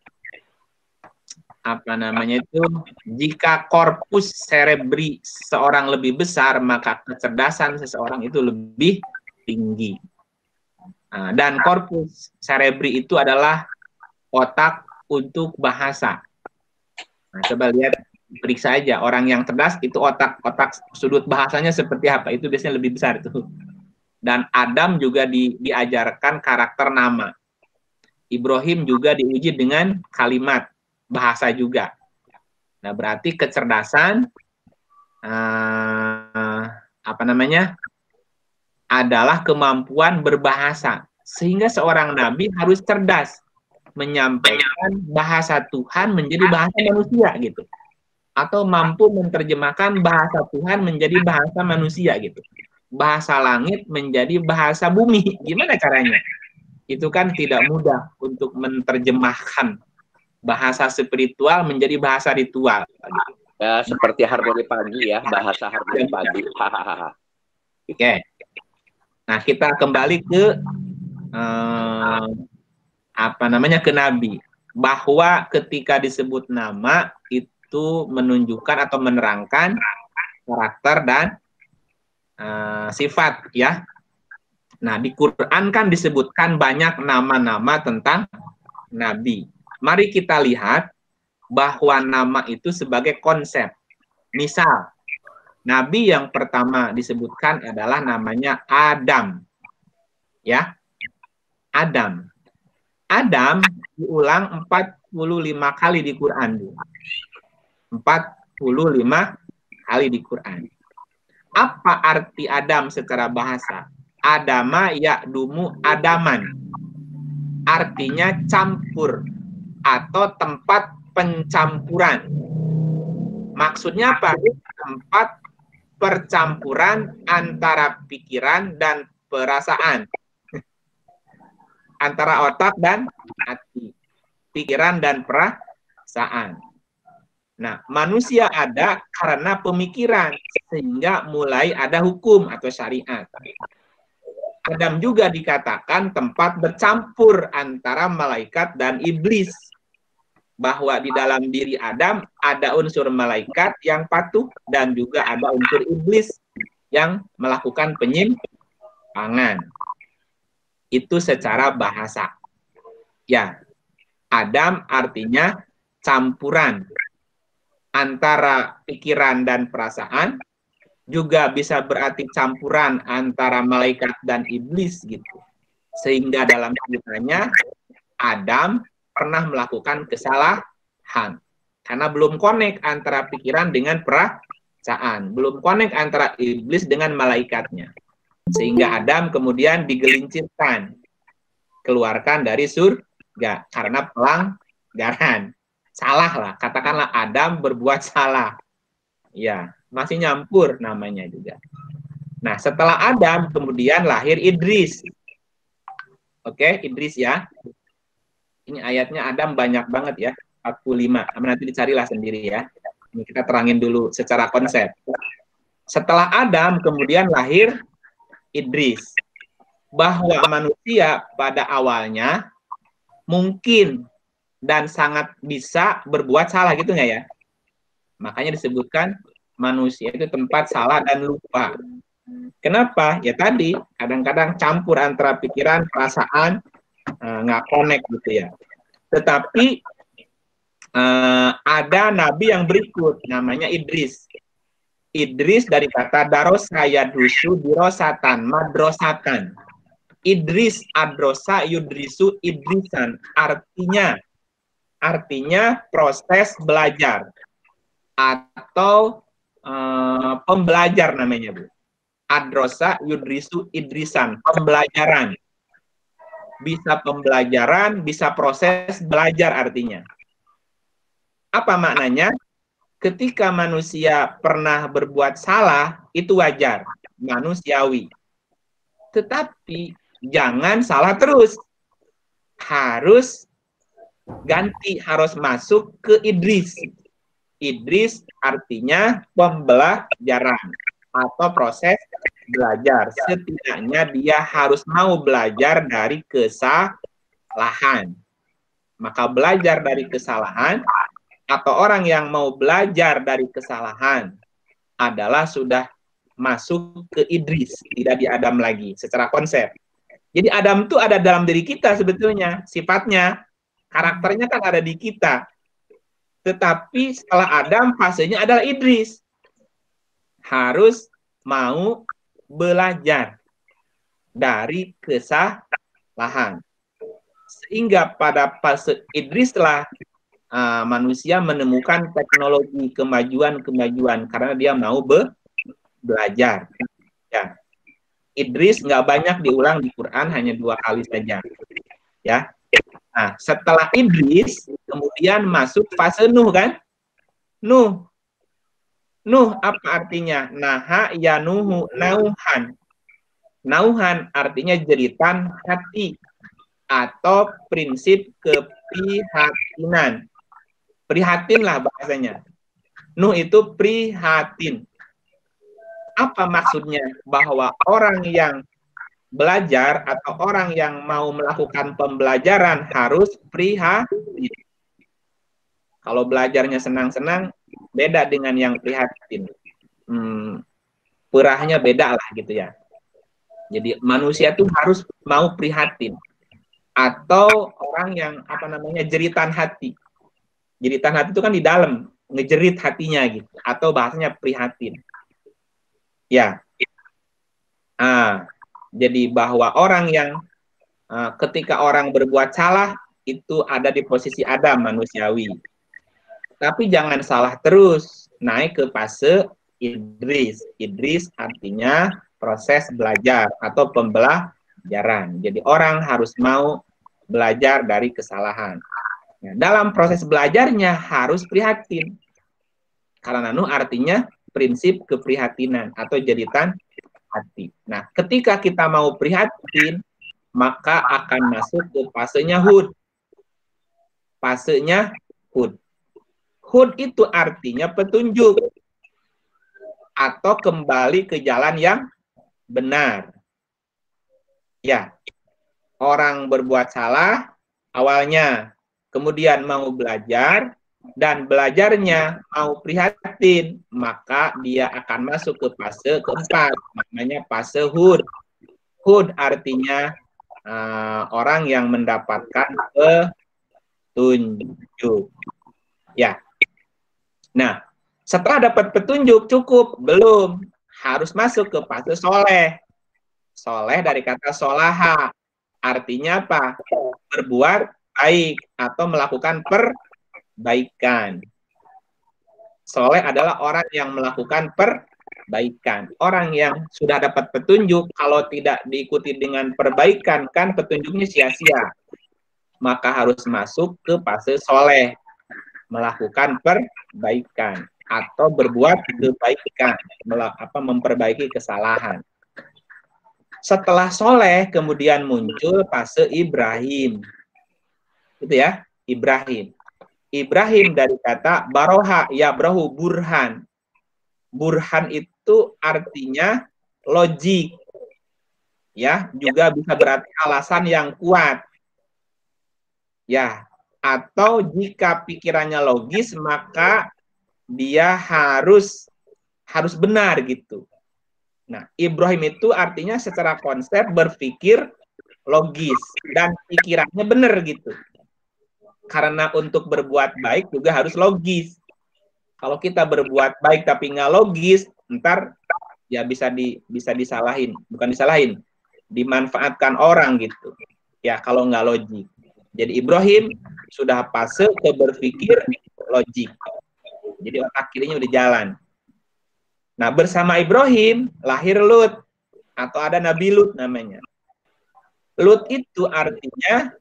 S1: Apa namanya itu, jika korpus cerebri seseorang lebih besar, maka kecerdasan seseorang itu lebih tinggi. Nah, dan korpus cerebri itu adalah otak untuk bahasa. Nah, coba lihat, periksa aja orang yang cerdas itu otak sudut bahasanya seperti apa, itu biasanya lebih besar itu. Dan Adam juga diajarkan karakter nama. Ibrahim juga diuji dengan kalimat bahasa juga. Nah, berarti kecerdasan adalah kemampuan berbahasa. Sehingga seorang nabi harus cerdas menyampaikan bahasa Tuhan menjadi bahasa manusia gitu. Atau mampu menerjemahkan bahasa Tuhan menjadi bahasa manusia gitu. Bahasa langit menjadi bahasa bumi. Gimana caranya? Itu kan tidak mudah untuk menerjemahkan bahasa spiritual menjadi bahasa ritual.
S3: Ya, seperti harmoni pagi ya, bahasa harmoni pagi.
S1: Oke. Nah, kita kembali ke ke nabi. Bahwa ketika disebut nama itu menunjukkan atau menerangkan karakter dan sifat ya. Nah, di Quran kan disebutkan banyak nama-nama tentang nabi. Mari kita lihat bahwa nama itu sebagai konsep. Misal, nabi yang pertama disebutkan adalah namanya Adam. Ya. Adam. Adam diulang 45 kali di Quran. 45 kali di Quran. Apa arti Adam secara bahasa? Adama ya'dumu adaman. Artinya campur atau tempat pencampuran. Maksudnya apa? Tempat percampuran antara pikiran dan perasaan. Antara otak dan hati. Pikiran dan perasaan. Nah, manusia ada karena pemikiran, sehingga mulai ada hukum atau syariat. Adam juga dikatakan tempat bercampur antara malaikat dan iblis. Bahwa di dalam diri Adam ada unsur malaikat yang patuh dan juga ada unsur iblis yang melakukan penyimpangan. Itu secara bahasa. Ya, Adam artinya campuran antara pikiran dan perasaan, juga bisa berarti campuran antara malaikat dan iblis gitu. Sehingga dalam ceritanya Adam pernah melakukan kesalahan. Karena belum connect antara pikiran dengan perasaan. Belum connect antara iblis dengan malaikatnya. Sehingga Adam kemudian digelincirkan. Keluarkan dari surga. Karena pelanggaran. Salah lah. Katakanlah Adam berbuat salah. Ya, masih nyampur namanya juga. Nah, setelah Adam kemudian lahir Idris. Oke, Idris ya. Ini ayatnya Adam banyak banget ya. 45. Nanti dicarilah sendiri ya. Ini kita terangin dulu secara konsep. Setelah Adam kemudian lahir Idris. Bahwa manusia pada awalnya mungkin dan sangat bisa berbuat salah gitu nggak ya? Makanya disebutkan manusia itu tempat salah dan lupa. Kenapa? Ya tadi kadang-kadang campur antara pikiran, perasaan, nggak connect gitu ya. Tetapi ada nabi yang berikut, namanya Idris. Idris dari kata darosa yadusu dirosatan, madrosatan. Idris adrosa yudrisu idrisan. Artinya proses belajar atau pembelajar namanya, Bu. Adrosa yudrisu idrisan, pembelajaran. Bisa pembelajaran, bisa proses belajar artinya. Apa maknanya? Ketika manusia pernah berbuat salah, itu wajar, manusiawi. Tetapi jangan salah terus. Harus ganti, harus masuk ke Idris. Idris artinya pembelajaran atau proses belajar. Setidaknya dia harus mau belajar dari kesalahan. Maka belajar dari kesalahan atau orang yang mau belajar dari kesalahan adalah sudah masuk ke Idris, tidak di Adam lagi secara konsep. Jadi Adam itu ada dalam diri kita sebetulnya, sifatnya, karakternya kan ada di kita. Tetapi setelah Adam fasenya adalah Idris. Harus mau belajar dari kesalahan. Sehingga pada fase Idris lah manusia menemukan teknologi kemajuan-kemajuan karena dia mau belajar. Ya. Idris nggak banyak diulang di Quran, hanya 2 kali saja. Ya. Nah, setelah Idris kemudian masuk fase Nuh kan? Nuh apa artinya? Naha yanuhu nauhan. Nauhan artinya jeritan hati atau prinsip keprihatinan. Prihatin lah bahasanya. Nuh itu prihatin. Apa maksudnya? Bahwa orang yang belajar atau orang yang mau melakukan pembelajaran harus prihatin. Kalau belajarnya senang-senang, beda dengan yang prihatin. Perahnya beda lah gitu ya. Jadi manusia itu harus mau prihatin. Atau orang yang jeritan hati. Jeritan hati itu kan di dalam, ngejerit hatinya gitu. Atau bahasanya prihatin. Ya. Jadi bahwa orang yang ketika orang berbuat salah itu ada di posisi Adam, manusiawi. Tapi jangan salah terus, naik ke fase Idris. Idris artinya proses belajar atau pembelajaran. Jadi orang harus mau belajar dari kesalahan. Nah, dalam proses belajarnya harus prihatin. Karena Nuh artinya prinsip keprihatinan atau jeritan hati. Nah, ketika kita mau prihatin, maka akan masuk ke fasenya Hud. Fasenya Hud. Hud itu artinya petunjuk atau kembali ke jalan yang benar. Ya, orang berbuat salah awalnya, kemudian mau belajar, dan belajarnya mau prihatin, maka dia akan masuk ke fase keempat, namanya fase Hud. Hud artinya orang yang mendapatkan petunjuk. Ya. Nah, setelah dapat petunjuk cukup? Belum. Harus masuk ke fase soleh. Soleh dari kata solaha. artinya apa? Berbuat baik atau melakukan perbaikan. Soleh adalah orang yang melakukan perbaikan. Orang yang sudah dapat petunjuk, kalau tidak diikuti dengan perbaikan, kan petunjuknya sia-sia. Maka harus masuk ke fase soleh, melakukan perbaikan atau berbuat kebaikan, memperbaiki kesalahan. Setelah soleh, kemudian muncul fase Ibrahim. Itu ya, Ibrahim. Ibrahim dari kata baroha, ya brahu, burhan. Burhan itu artinya logik. Ya, juga bisa berarti alasan yang kuat. Ya, atau jika pikirannya logis, maka dia harus benar gitu. Nah, Ibrahim itu artinya secara konsep berpikir logis dan pikirannya benar gitu. Karena untuk berbuat baik juga harus logis. Kalau kita berbuat baik tapi nggak logis, ntar ya bisa disalahin, bukan disalahin, dimanfaatkan orang gitu. Ya kalau nggak logik. Jadi Ibrahim sudah fase ke berpikir logik. Jadi otak kirinya udah jalan. Nah bersama Ibrahim lahir Lut atau ada Nabi Lut namanya. Lut itu artinya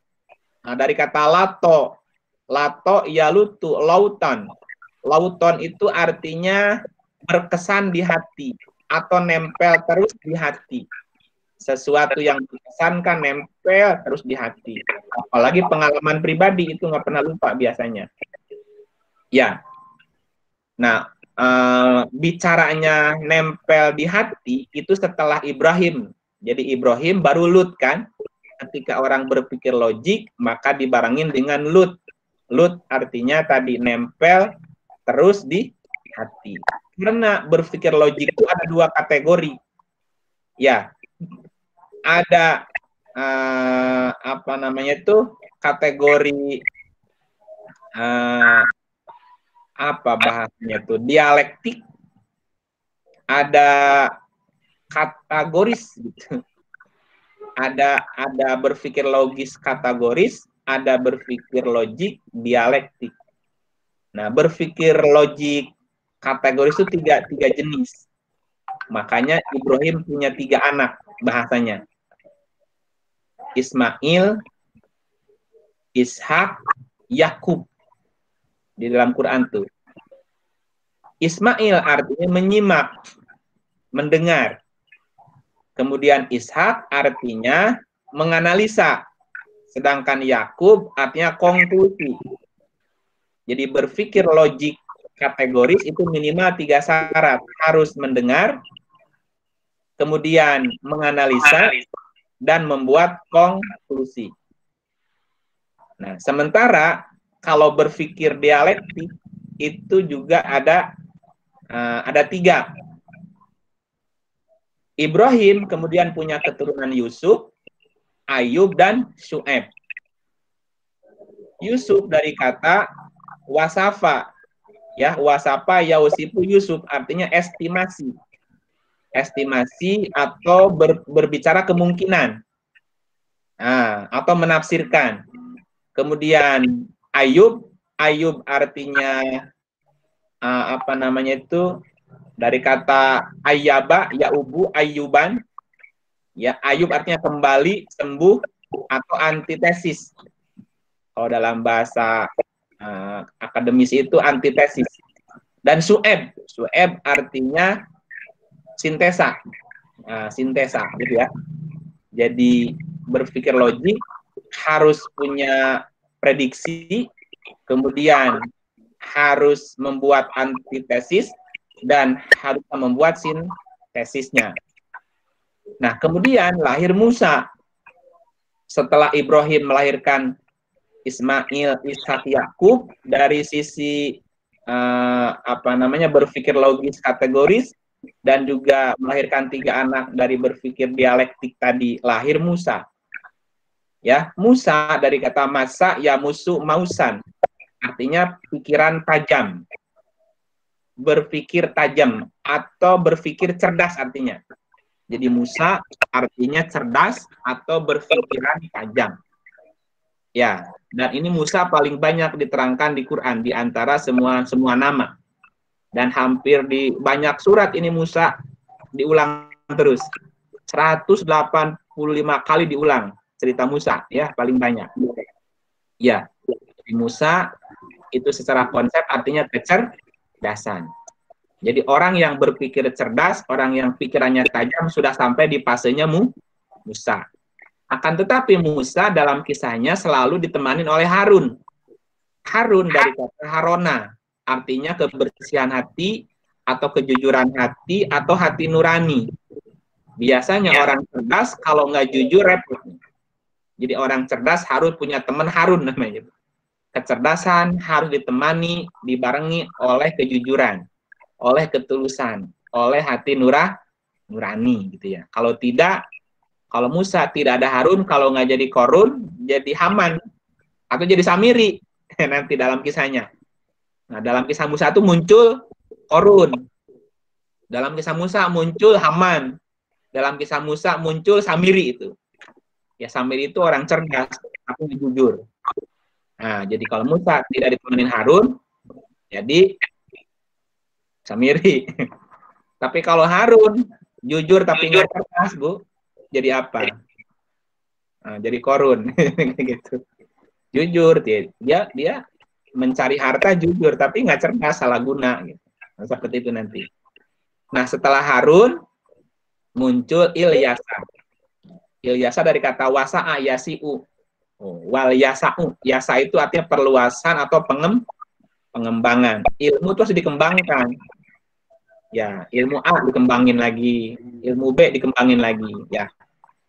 S1: dari kata lato. Lato yalutu, lautan. Lauton itu artinya berkesan di hati atau nempel terus di hati. Sesuatu yang berkesankan nempel terus di hati. Apalagi pengalaman pribadi itu nggak pernah lupa biasanya. Ya. Nah, bicaranya nempel di hati itu setelah Ibrahim. Jadi Ibrahim baru Lut kan. Ketika orang berpikir logik, maka dibarengin dengan Lut. Lut artinya tadi nempel terus di hati. Karena berpikir logik itu ada dua kategori. Ya, ada apa namanya itu kategori apa bahasanya itu dialektik, ada kategoris gitu. Ada berpikir logis kategoris, ada berpikir logik dialektik. Nah, berpikir logik kategoris itu tiga jenis. Makanya Ibrahim punya 3 anak bahasanya. Ismail, Ishak, Yakub. Di dalam Quran tuh. Ismail artinya menyimak, mendengar. Kemudian Ishak artinya menganalisa. Sedangkan Yakub artinya konklusi. Jadi berpikir logik kategoris itu minimal 3 syarat. Harus mendengar, kemudian menganalisa, dan membuat konklusi. Nah, sementara kalau berpikir dialektik itu juga ada 3. Ibrahim kemudian punya keturunan Yusuf, Ayub, dan Syu'aib. Yusuf dari kata wasafa. Ya, wasafa yausifu Yusuf artinya estimasi. Estimasi atau berbicara kemungkinan. Nah, atau menafsirkan. Kemudian Ayub artinya apa namanya itu dari kata ayyaba, yaubu, ayyuban. Ya, Ayub artinya kembali, sembuh, atau antitesis. Kalau dalam bahasa akademis itu antitesis. Dan Syu'aib artinya sintesa. Sintesa gitu ya. Jadi berpikir logik harus punya prediksi, kemudian harus membuat antitesis dan harus membuat sintesisnya. Nah, kemudian lahir Musa. Setelah Ibrahim melahirkan Ismail, Ishak, Yakub, dari sisi berpikir logis kategoris dan juga melahirkan 3 anak dari berpikir dialektik tadi, lahir Musa. Ya, Musa dari kata masa ya musu mausan. Artinya pikiran tajam. Berpikir tajam atau berpikir cerdas artinya. Jadi Musa artinya cerdas atau berpikiran tajam. Ya, dan ini Musa paling banyak diterangkan di Quran di antara semua nama. Dan hampir di banyak surat ini Musa diulang terus. 185 kali diulang cerita Musa, ya, paling banyak. Ya, Musa itu secara konsep artinya kecerdasan. Jadi orang yang berpikir cerdas, orang yang pikirannya tajam sudah sampai di fasenya Musa. Akan tetapi Musa dalam kisahnya selalu ditemani oleh Harun. Harun dari kata Harona, artinya kebersihan hati atau kejujuran hati atau hati nurani. Biasanya orang cerdas kalau nggak jujur repot. Jadi orang cerdas harus punya teman Harun namanya. Kecerdasan harus ditemani, dibarengi oleh kejujuran, oleh ketulusan, oleh hati nurani gitu ya. Kalau tidak, kalau Musa tidak ada Harun, kalau nggak jadi Korun, jadi Haman atau jadi Samiri nanti dalam kisahnya. Nah, dalam kisah Musa itu muncul Korun. Dalam kisah Musa muncul Haman. Dalam kisah Musa muncul Samiri itu. Ya, Samiri itu orang cerdas, tapi jujur. Nah, jadi kalau Musa tidak ditemenin Harun, jadi Samiri. Tapi kalau Harun jujur tapi nggak cerdas, Bu, jadi apa? Nah, jadi Korun gitu. Jujur dia mencari harta jujur tapi nggak cerdas, salah guna gitu. Nah, seperti itu nanti. Nah, setelah Harun muncul Ilyasa. Ilyasa dari kata wasa'a yasi'u. Wal yasa'u. Yasa itu artinya perluasan atau pengembangan. Ilmu terus dikembangkan. Ya, ilmu A dikembangin lagi, ilmu B dikembangin lagi, ya.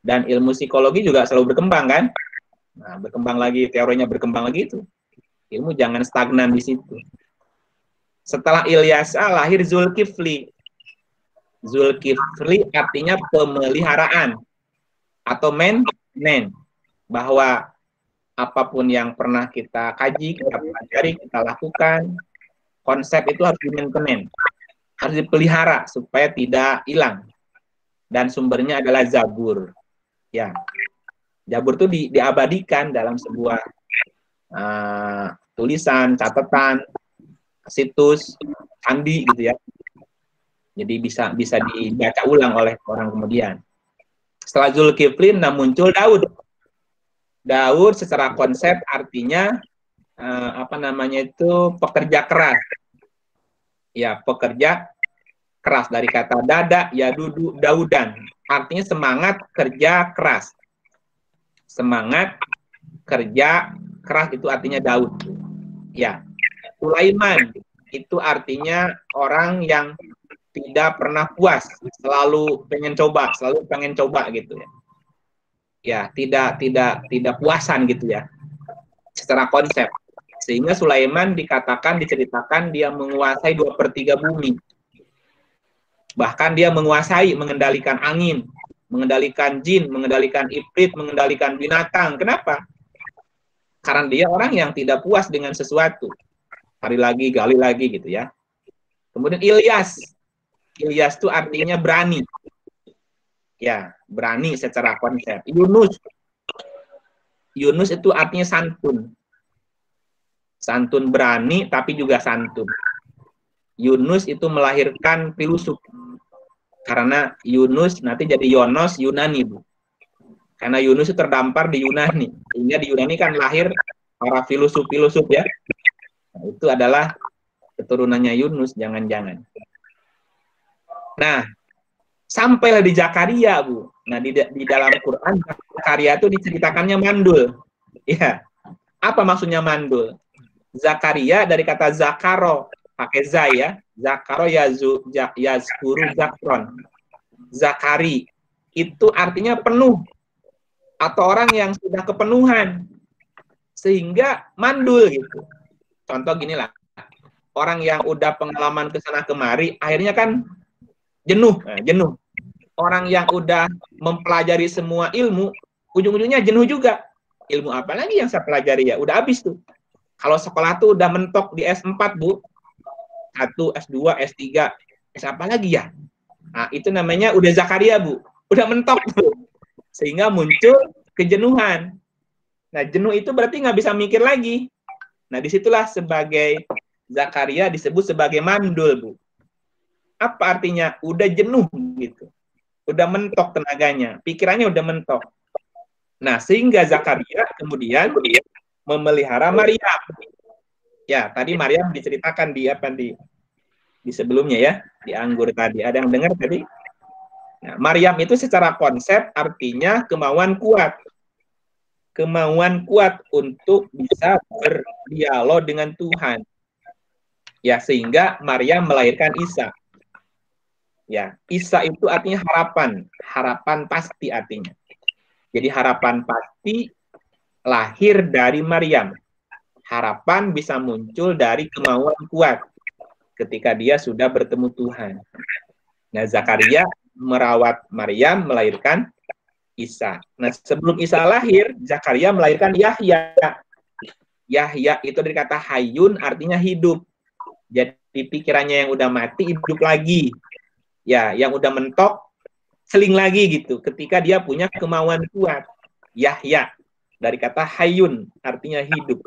S1: Dan ilmu psikologi juga selalu berkembang kan? Nah, berkembang lagi, teorinya berkembang lagi itu. Ilmu jangan stagnan di situ. Setelah Ilyasa lahir Zulkifli. Zulkifli artinya pemeliharaan atau maintenance, bahwa apapun yang pernah kita kaji, kita pelajari, kita lakukan, konsep itu harus di-maintenance, harus dipelihara supaya tidak hilang. Dan sumbernya adalah Zabur. Ya, Zabur itu diabadikan dalam sebuah tulisan, catatan, situs, candi gitu ya. Jadi bisa dibaca ulang oleh orang kemudian. Setelah Zulkifli muncul Daud. Daud secara konsep artinya pekerja keras. Ya, pekerja keras dari kata dada ya daudan. Artinya semangat kerja keras. Semangat kerja keras itu artinya Daud. Ya. Sulaiman itu artinya orang yang tidak pernah puas, selalu pengen coba gitu ya. Ya, tidak puasan gitu ya. Secara konsep. Sehingga Sulaiman diceritakan dia menguasai 2/3 bumi. Bahkan dia mengendalikan angin, mengendalikan jin, mengendalikan iblis, mengendalikan binatang. Kenapa? Karena dia orang yang tidak puas dengan sesuatu. Hari lagi, gali lagi gitu ya. Kemudian Ilyas itu artinya berani. Ya, berani secara konsep. Yunus itu artinya santun. Santun berani tapi juga santun. Yunus itu melahirkan filosof. Karena Yunus nanti jadi Yonos Yunani, Bu. Karena Yunus itu terdampar di Yunani. Sehingga di Yunani kan lahir para filosof ya. Nah, itu adalah keturunannya Yunus, jangan-jangan. Nah, sampailah di Zakaria, Bu. Nah, di dalam Quran Zakaria itu diceritakannya mandul. Ya. Apa maksudnya mandul? Zakaria dari kata zakaro, pakai za ya. Zakaro yazkuru zakron. Zakari itu artinya penuh atau orang yang sudah kepenuhan sehingga mandul gitu. Contoh gini lah. Orang yang udah pengalaman ke sana kemari akhirnya kan jenuh. Orang yang udah mempelajari semua ilmu, ujung-ujungnya jenuh juga. Ilmu apa lagi yang saya pelajari ya? Udah habis tuh. Kalau sekolah tuh udah mentok di S4, Bu. S1, S2, S3. S apa lagi ya? Nah, itu namanya udah Zakaria, Bu. Udah mentok, Bu. Sehingga muncul kejenuhan. Nah, jenuh itu berarti nggak bisa mikir lagi. Nah, disitulah sebagai Zakaria disebut sebagai mandul, Bu. Apa artinya? Udah jenuh gitu. Udah mentok tenaganya. Pikirannya udah mentok. Nah, sehingga Zakaria kemudian memelihara Maryam. Ya, tadi Maryam diceritakan di sebelumnya ya, di anggur tadi. Ada yang dengar tadi? Nah, Maryam itu secara konsep artinya kemauan kuat. Kemauan kuat untuk bisa berdialog dengan Tuhan. Ya, sehingga Maryam melahirkan Isa. Ya, Isa itu artinya harapan, harapan pasti artinya. Jadi harapan pasti lahir dari Maryam. Harapan bisa muncul dari kemauan kuat ketika dia sudah bertemu Tuhan. Nah, Zakaria merawat Maryam melahirkan Isa. Nah, sebelum Isa lahir, Zakaria melahirkan Yahya. Yahya itu dari kata hayun artinya hidup. Jadi pikirannya yang udah mati hidup lagi. Ya, yang udah mentok seling lagi gitu ketika dia punya kemauan kuat. Yahya dari kata hayun artinya hidup.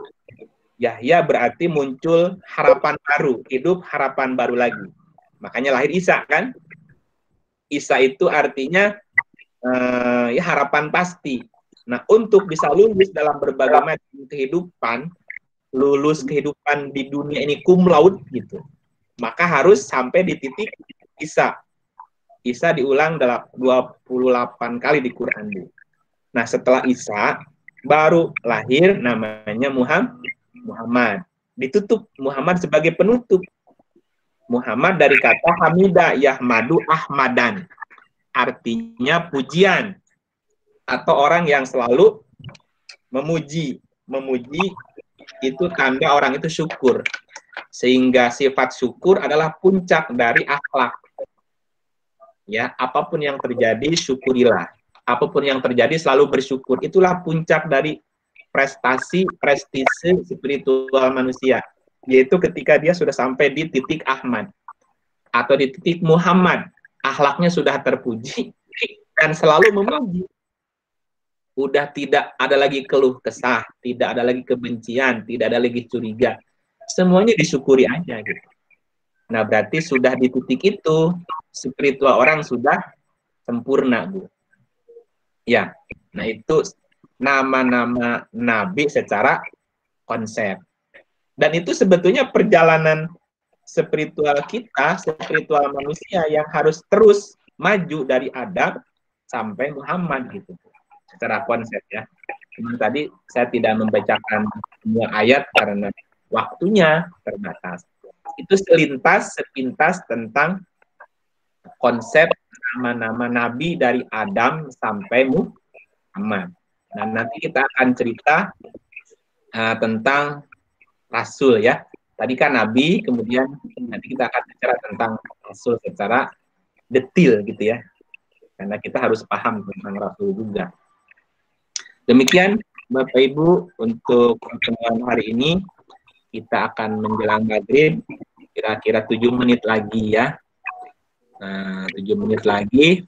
S1: Yahya berarti muncul harapan baru, hidup harapan baru lagi. Makanya lahir Isa kan? Isa itu artinya ya harapan pasti. Nah, untuk bisa lulus dalam berbagai macam kehidupan, lulus kehidupan di dunia ini cum laude gitu, maka harus sampai di titik Isa. Isa diulang dalam 28 kali di Quran. Nah, setelah Isa baru lahir namanya Muhammad. Ditutup Muhammad sebagai penutup. Muhammad dari kata Hamidah Yahmadu Ahmadan. Artinya pujian atau orang yang selalu memuji. Memuji itu tanda orang itu syukur. Sehingga sifat syukur adalah puncak dari akhlak. Ya, apapun yang terjadi syukurilah. Apapun yang terjadi selalu bersyukur. Itulah puncak dari prestasi spiritual manusia, yaitu ketika dia sudah sampai di titik Ahmad atau di titik Muhammad, akhlaknya sudah terpuji dan selalu memuji. Udah tidak ada lagi keluh kesah, tidak ada lagi kebencian, tidak ada lagi curiga. Semuanya disyukuri aja gitu. Nah, berarti sudah di titik itu spiritual orang sudah sempurna, Bu. Ya. Nah, itu nama-nama nabi secara konsep. Dan itu sebetulnya perjalanan spiritual kita, spiritual manusia yang harus terus maju dari Adam sampai Muhammad gitu. Secara konsep ya. Cuma tadi saya tidak membacakan semua ayat karena waktunya terbatas. Itu sepintas tentang konsep nama-nama nabi dari Adam sampai Muhammad. Nah, nanti kita akan cerita tentang Rasul ya. Tadi kan Nabi, kemudian nanti kita akan bicara tentang Rasul secara detail gitu ya. Karena kita harus paham tentang Rasul juga. Demikian Bapak Ibu untuk pertemuan hari ini. Kita akan menjelang maghrib, kira-kira 7 menit lagi ya. 7 menit lagi.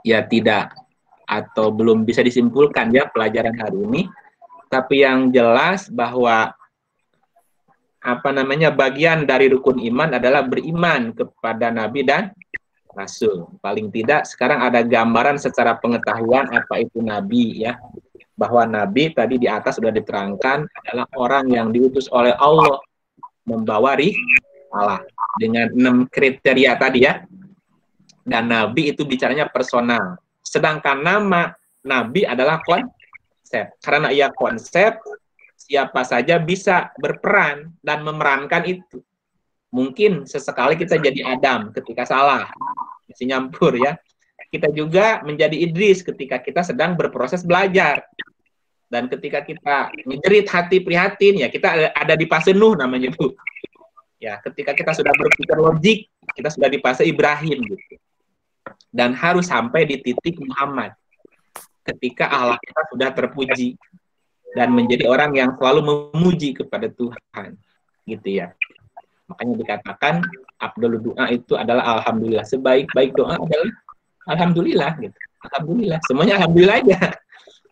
S1: Ya tidak atau belum bisa disimpulkan ya pelajaran hari ini. Tapi yang jelas bahwa bagian dari rukun iman adalah beriman kepada Nabi dan Rasul. Paling tidak sekarang ada gambaran secara pengetahuan apa itu Nabi ya. Bahwa Nabi tadi di atas sudah diterangkan adalah orang yang diutus oleh Allah membawa risalah dengan 6 kriteria tadi ya. Dan Nabi itu bicaranya personal. Sedangkan nama Nabi adalah konsep. Karena ia konsep, siapa saja bisa berperan dan memerankan itu. Mungkin sesekali kita jadi Adam ketika salah. Masih nyampur ya. Kita juga menjadi Idris ketika kita sedang berproses belajar. Dan ketika kita ngejerit hati prihatin, ya kita ada di fase Nuh namanya Bu. Ya, ketika kita sudah berpikir logik, kita sudah di fase Ibrahim gitu. Dan harus sampai di titik Muhammad. Ketika akhlak kita sudah terpuji dan menjadi orang yang selalu memuji kepada Tuhan. Gitu ya. Makanya dikatakan Afdhalud doa itu adalah alhamdulillah. Sebaik-baik doa adalah alhamdulillah gitu. Alhamdulillah. Semuanya alhamdulillah aja.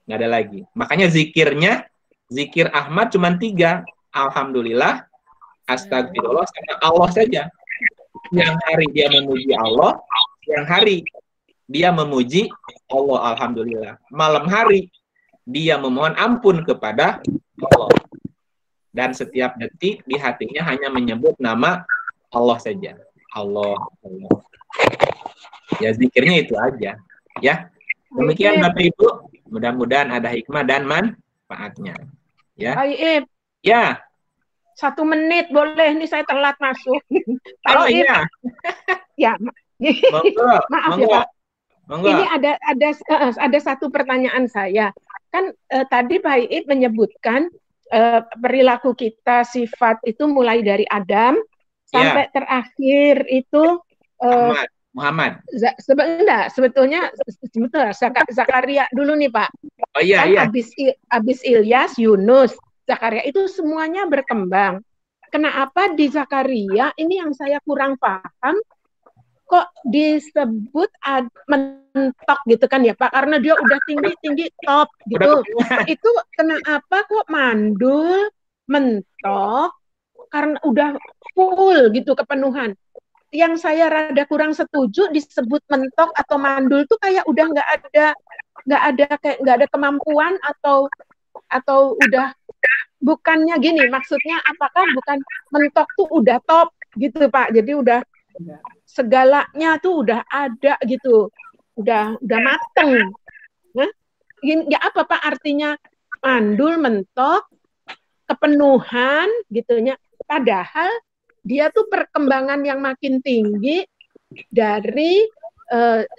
S1: Nggak ada lagi. Makanya zikirnya, zikir Ahmad cuma 3. Alhamdulillah, astagfirullah, sama Allah saja. Yang hari dia memuji Allah, yang hari dia memuji Allah, alhamdulillah. Malam hari dia memohon ampun kepada Allah. Dan setiap detik di hatinya hanya menyebut nama Allah saja. Allah, Allah. Ya zikirnya itu aja. Ya. Demikian Bapak Ibu. Mudah-mudahan ada hikmah dan manfaatnya. Ya.
S7: Pak Iip,
S1: Ya.
S7: 1 menit boleh, ini saya telat masuk. Pak
S1: Oh
S7: Iip,
S1: iya.
S7: ya.
S1: Monggo.
S7: Maaf
S1: Monggo.
S7: ya Pak.
S1: Monggo.
S7: Ini ada satu pertanyaan saya. Kan tadi Pak Iip menyebutkan perilaku kita, sifat itu mulai dari Adam sampai terakhir itu
S1: Muhammad.
S7: Sebetulnya Zakaria dulu nih Pak.
S1: Oh iya,
S7: kan
S1: iya.
S7: Abis Ilyas, Yunus, Zakaria itu semuanya berkembang. Kenapa di Zakaria ini yang saya kurang paham, kok disebut mentok gitu kan ya Pak? Karena dia udah tinggi top gitu. Itu kenapa kok mandul, mentok? Karena udah full gitu kepenuhan. Yang saya rada kurang setuju disebut mentok atau mandul tuh kayak udah nggak ada kemampuan atau udah, bukannya gini, maksudnya apakah bukan mentok tuh udah top gitu Pak, jadi udah segalanya tuh udah ada gitu, udah mateng. Nah, ya apa Pak artinya mandul, mentok, kepenuhan gitunya, padahal dia tuh perkembangan yang makin tinggi dari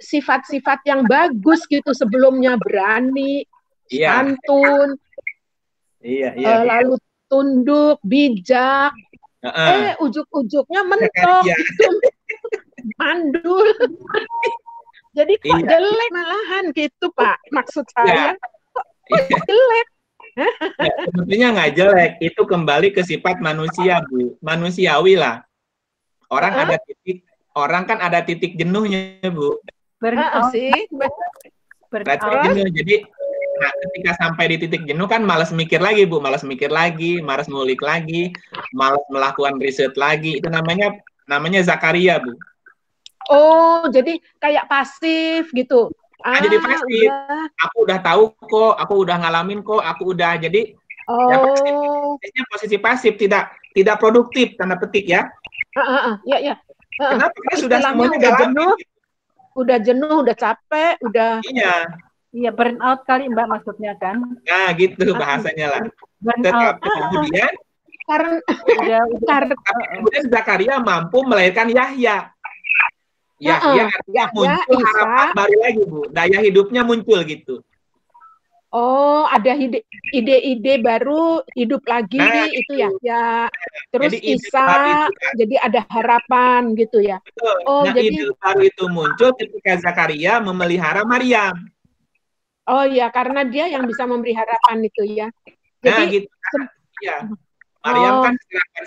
S7: sifat-sifat yang bagus gitu, sebelumnya berani, santun, lalu tunduk, bijak, ujug-ujugnya mentok gitu, mandul. Jadi kok jelek malahan gitu Pak, maksud saya kok jelek.
S1: Ya, sebetulnya nggak jelek, itu kembali ke sifat manusia Bu, manusiawi lah. Orang kan ada titik jenuhnya Bu.
S7: Sih.
S1: Titik jenuh. Jadi ketika sampai di titik jenuh kan malas mikir lagi Bu, malas mikir lagi, malas ngulik lagi, malas melakukan riset lagi. Itu namanya Zakaria Bu.
S7: Oh, jadi kayak pasif gitu.
S1: Jadi pasif. Aku udah tahu kok, aku udah ngalamin kok, aku udah jadi posisi pasif, tidak produktif tanda petik ya.
S7: Ya.
S1: Kenapa? Karena sudah semuanya
S7: udah jenuh, udah capek, udah.
S8: Iya, burn out kali Mbak maksudnya kan.
S1: Nah, gitu bahasanya lah. Tetapi kemudian kemudian Zakaria mampu melahirkan Yahya. Yahya muncul harapan baru lagi Bu. Daya hidupnya muncul gitu.
S7: Oh, ada ide-ide baru hidup lagi itu ya. Terus Isa, jadi ada harapan gitu ya.
S1: Oh, jadi ide baru itu muncul ketika Zakaria memelihara Maryam.
S7: Oh ya, karena dia yang bisa memberi harapan itu ya. Jadi
S1: Maryam kan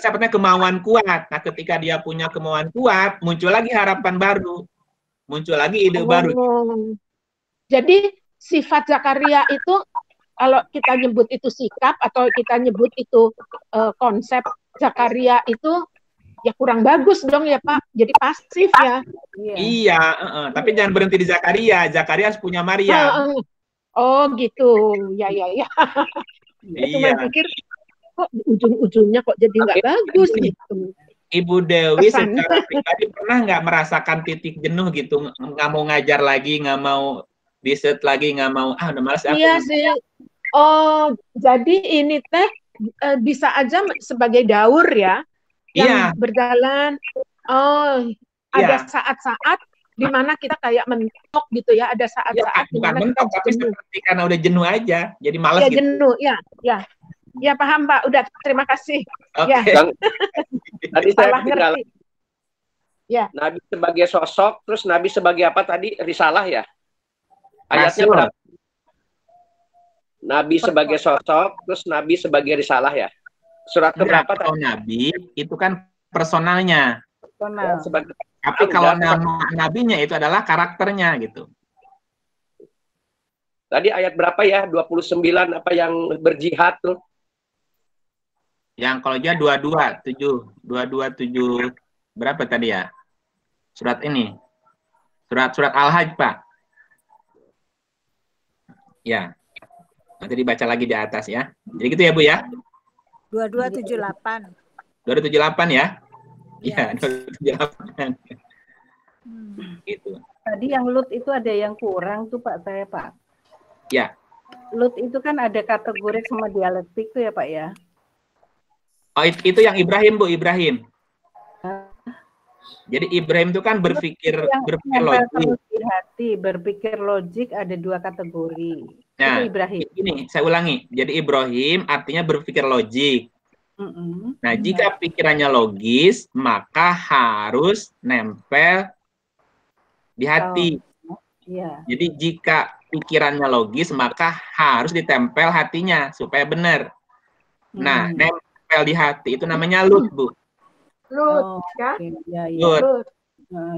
S1: sebenarnya kemauan kuat. Nah, ketika dia punya kemauan kuat, muncul lagi harapan baru. Muncul lagi ide baru.
S7: Jadi sifat Zakaria itu, kalau kita nyebut itu sikap atau kita nyebut itu konsep Zakaria itu ya kurang bagus dong ya Pak. Jadi pasif ya.
S1: Iya, tapi jangan berhenti di Zakaria. Zakaria harus punya Maryam.
S7: Oh gitu. Ya. Cuma pikir kok ujung-ujungnya kok jadi nggak bagus gitu.
S1: Ibu Dewi secara pribadi pernah nggak merasakan titik jenuh gitu, nggak mau ngajar lagi, nggak mau riset lagi, nggak mau udah malas aku.
S7: Iya sih. Oh, jadi ini teh bisa aja sebagai daur ya yang berjalan. Oh, ada saat-saat di mana kita kayak mentok gitu ya, ada saat-saat di mana
S1: mentok, tapi seperti karena udah jenuh aja, jadi malas gitu.
S7: Jenuh, ya paham Pak, udah terima kasih. Ya.
S3: Tadi saya ngerti. Ya. Nabi sebagai sosok, terus Nabi sebagai apa tadi? Risalah ya? Ayatnya berapa? Nabi sebagai sosok, terus Nabi sebagai risalah ya? Surat keberapa tadi?
S1: Nabi itu kan personalnya.
S3: Ya, sebagai
S1: Tapi kalau nama nabinya itu adalah karakternya gitu.
S3: tadi ayat berapa ya? 29 apa yang berjihad tuh?
S1: Yang kalau dia 227 berapa tadi ya? Surat ini. Surat Al-Hajj, Pak. Ya. Nanti dibaca lagi di atas ya. Jadi gitu ya, Bu ya.
S2: 2278.
S1: 278 ya.
S2: Ya.
S1: Iya, 278. Gitu.
S8: Tadi yang Lut itu ada yang kurang tuh Pak saya Pak.
S1: Ya.
S8: Lut itu kan ada kategori sama dialektik tuh ya Pak ya.
S1: Oh, itu yang Ibrahim, Bu, Ibrahim. Jadi Ibrahim itu kan berpikir logik.
S8: Di hati, berpikir logik ada 2 kategori.
S1: Nah,
S8: itu Ibrahim.
S1: Ini saya ulangi. Jadi Ibrahim artinya berpikir logik. Nah, jika pikirannya logis, maka harus nempel di hati.
S8: Iya.
S1: Jadi jika pikirannya logis, maka harus ditempel hatinya supaya benar. Nah, nempel di hati itu namanya lut, Bu.
S7: Lut, ya.
S1: Lut.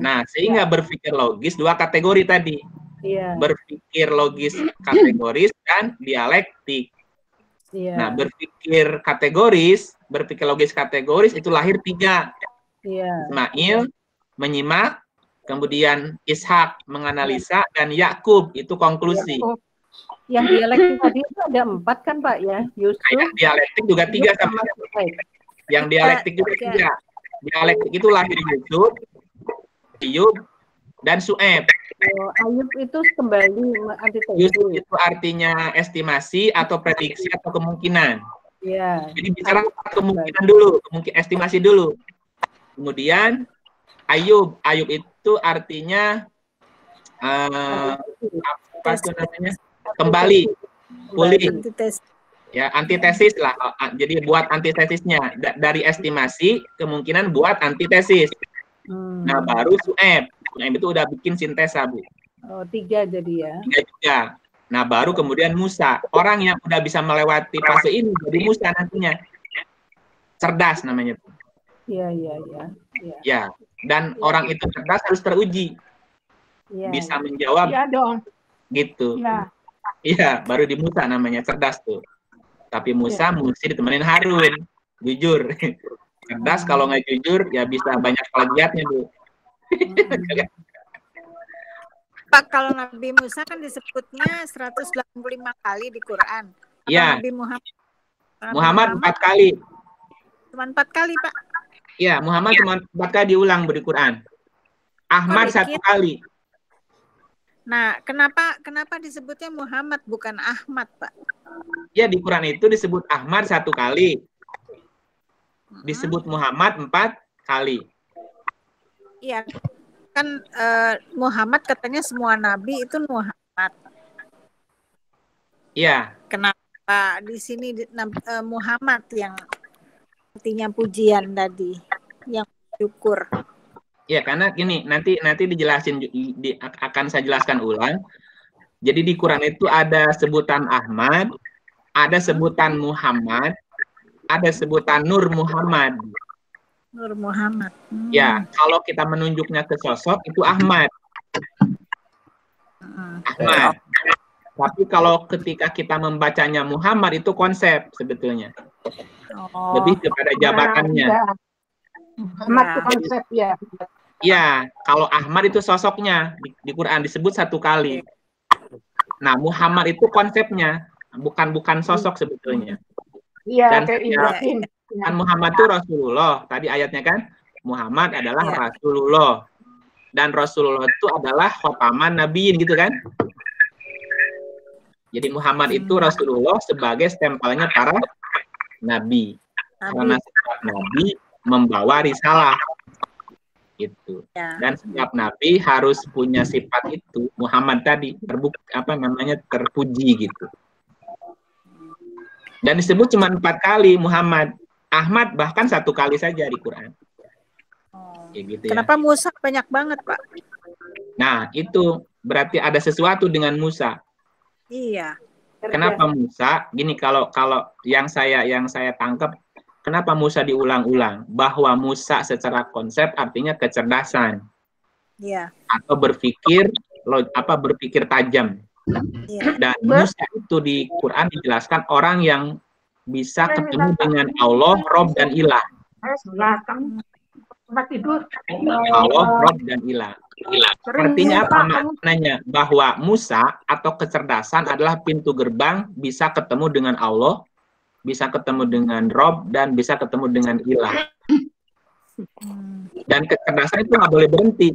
S1: Nah, sehingga berpikir logis 2 kategori tadi.
S8: Iya.
S1: Berpikir logis kategoris dan dialektik.
S8: Iya.
S1: Nah, berpikir logis kategoris itu lahir 3.
S8: Iya.
S1: Ismail menyimak, kemudian Ishak menganalisa, dan Yakub itu konklusi.
S8: Yang dialektik tadi itu ada 4 kan Pak ya? Yusuf.
S1: Yang dialektik juga 3 sama. Yang dialektik juga 3. Dialektik itu lahir Yusuf, Ayub, dan Su'aib.
S8: Ayub itu kembali antitesis.
S1: Yusuf itu artinya estimasi atau prediksi atau kemungkinan.
S8: Iya.
S1: Jadi bicara kemungkinan dulu, estimasi dulu. Kemudian Ayub itu artinya apa itu namanya? Kembali, pulih. Ya, antitesis lah. Jadi buat antitesisnya dari estimasi kemungkinan buat antitesis. Nah, baru Su'aib. Su'aib itu udah bikin sintesa, Bu.
S8: Oh, 3 jadi ya.
S1: 3 juga. Nah, baru kemudian Musa. Orang yang udah bisa melewati fase ini jadi Musa nantinya. Cerdas namanya.
S8: Iya.
S1: Ya, dan orang itu cerdas harus teruji.
S8: Ya.
S1: Bisa menjawab.
S7: Iya dong.
S1: Gitu.
S7: Iya.
S1: Iya, baru di Musa namanya cerdas tuh. Tapi Musa mesti ditemenin Harun. Jujur. Cerdas kalau nggak jujur ya bisa banyak plagiatnya, Bu.
S2: Pak, kalau Nabi Musa kan disebutnya 185 kali di Quran.
S1: Iya.
S2: Nabi
S1: Muhammad 4 kali.
S2: Cuma 4 kali, Pak.
S1: Iya, Muhammad cuma 4 kali diulang di Quran. Ahmad 1 kali.
S2: Nah, kenapa disebutnya Muhammad bukan Ahmad, Pak?
S1: Ya, di Quran itu disebut Ahmad 1 kali. Disebut Muhammad 4 kali.
S2: Iya, kan Muhammad katanya semua nabi itu Muhammad.
S1: Iya.
S2: Kenapa di sini Muhammad yang artinya pujian tadi, yang syukur?
S1: Ya, karena gini, nanti dijelasin akan saya jelaskan ulang. Jadi di Quran itu ada sebutan Ahmad, ada sebutan Muhammad, ada sebutan Nur Muhammad.
S2: Nur Muhammad.
S1: Ya, kalau kita menunjuknya ke sosok itu Ahmad. Ahmad. Tapi kalau ketika kita membacanya Muhammad itu konsep sebetulnya. Lebih kepada jabatannya.
S7: Ahmad itu konsep ya.
S1: Iya, kalau Ahmad itu sosoknya di Quran disebut 1 kali. Nah, Muhammad itu konsepnya, bukan sosok sebetulnya.
S7: Iya,
S1: Dan
S7: kayak Ibrahim.
S1: Kan Muhammad itu Rasulullah. Tadi ayatnya kan, Muhammad adalah Rasulullah. Dan Rasulullah itu adalah khotaman nabiin gitu kan. Jadi Muhammad itu Rasulullah sebagai stempelnya para nabi. Karena setiap nabi membawa risalah. Itu. Dan setiap nabi harus punya sifat itu. Muhammad tadi terpuji gitu. Dan disebut cuma 4 kali Muhammad. Ahmad bahkan 1 kali saja di Quran. Gitu ya.
S2: Kenapa Musa banyak banget, Pak?
S1: Nah, itu berarti ada sesuatu dengan Musa.
S2: Iya.
S1: Kenapa Musa? Gini, kalau yang saya tangkap, kenapa Musa diulang-ulang? Bahwa Musa secara konsep artinya kecerdasan.
S2: Iya.
S1: Atau berpikir tajam.
S2: Iya.
S1: Dan Musa itu di Quran dijelaskan orang yang bisa ketemu dengan Allah, Rob dan Ilah. Allah, Rob dan Ilah. Artinya apa maknanya? Bahwa Musa atau kecerdasan adalah pintu gerbang bisa ketemu dengan Allah, bisa ketemu dengan Rob, dan bisa ketemu dengan Ilah. Dan kecerdasan itu nggak boleh berhenti.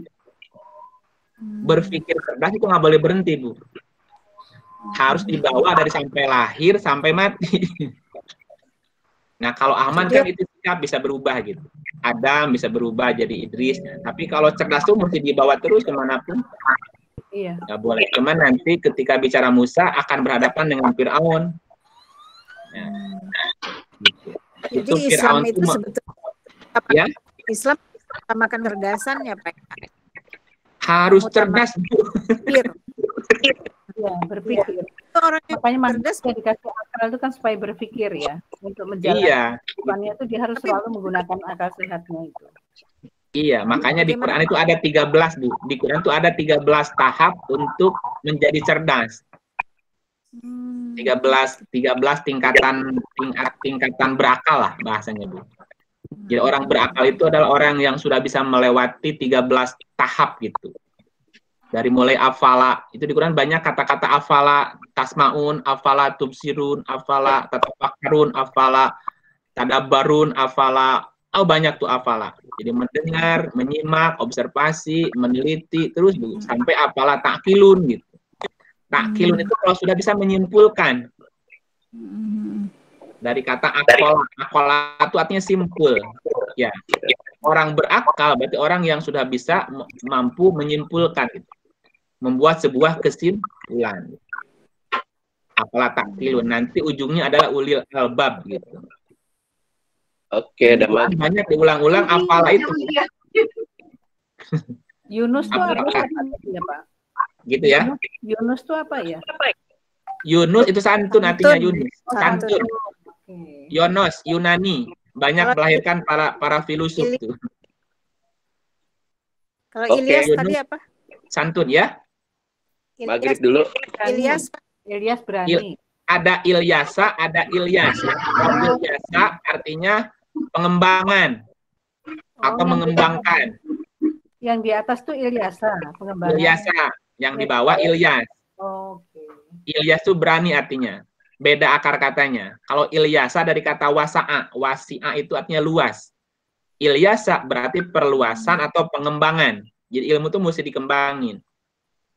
S1: Berpikir cerdas itu nggak boleh berhenti, Bu. Harus dibawa dari sampai lahir sampai mati. Nah, kalau aman kan itu bisa berubah gitu. Adam bisa berubah jadi Idris. Tapi kalau cerdas tuh mesti dibawa terus kemanapun.
S8: Iya.
S1: Nggak boleh. Cuman nanti ketika bicara Musa akan berhadapan dengan Fir'aun. Nah, gitu.
S2: Jadi
S1: Itu
S2: Islam
S1: Fir'aun
S2: itu sebetulnya
S1: ya?
S2: Islam samakan cerdasan ya Pak.
S1: Harus cerdas.
S8: Ya, berpikir.
S2: Itu orang yang
S8: Makanya
S2: cerdas
S8: manusia dikasih akal itu kan supaya berpikir ya, untuk menjalani
S1: Iya.
S8: kehidupannya itu dia harus selalu menggunakan akal sehatnya itu.
S1: Iya, makanya di Quran itu ada 13, Bu. Di Quran itu ada 13 tahap untuk menjadi cerdas. 13 tingkatan berakal lah bahasanya, Bu. Jadi orang berakal itu adalah orang yang sudah bisa melewati 13 tahap gitu. Dari mulai afala, itu di Quran banyak kata-kata afala, tasmaun, afala tubsirun, afala tatafakkarun, afala tadabbarun, afala, banyak tuh afala. Jadi mendengar, menyimak, observasi, meneliti, terus sampai afala ta'kilun gitu. Ta'kilun itu kalau sudah bisa menyimpulkan. Dari kata akola, akola itu artinya simpul. Ya, orang berakal berarti orang yang sudah bisa mampu menyimpulkan gitu. Membuat sebuah kesimpulan. Apalah taktilun, nanti ujungnya adalah ulil albab gitu.
S3: Oke, Damai.
S1: Banyak diulang-ulang apalah itu.
S8: Yunus itu apa ya, Pak?
S1: Gitu ya.
S8: Yunus itu apa ya?
S1: Yunus itu santun artinya Yunus. Santun.
S8: Okay.
S1: Yonos, Yunani. Banyak melahirkan para filosof tuh.
S2: Kalau Ilyas tadi apa?
S1: Santun ya.
S3: Maghrib dulu.
S8: Ilyas berani.
S1: Ada Ilyasa, ada Ilyas. Ilyasa artinya pengembangan atau mengembangkan.
S8: Yang di atas tuh Ilyasa, pengembangan.
S1: Ilyasa, yang di bawah Ilyas.
S8: Oke.
S1: Ilyas itu berani artinya. Beda akar katanya. Kalau Ilyasa dari kata wasa'a. Wasi'a itu artinya luas. Ilyasa berarti perluasan atau pengembangan. Jadi ilmu itu mesti dikembangin.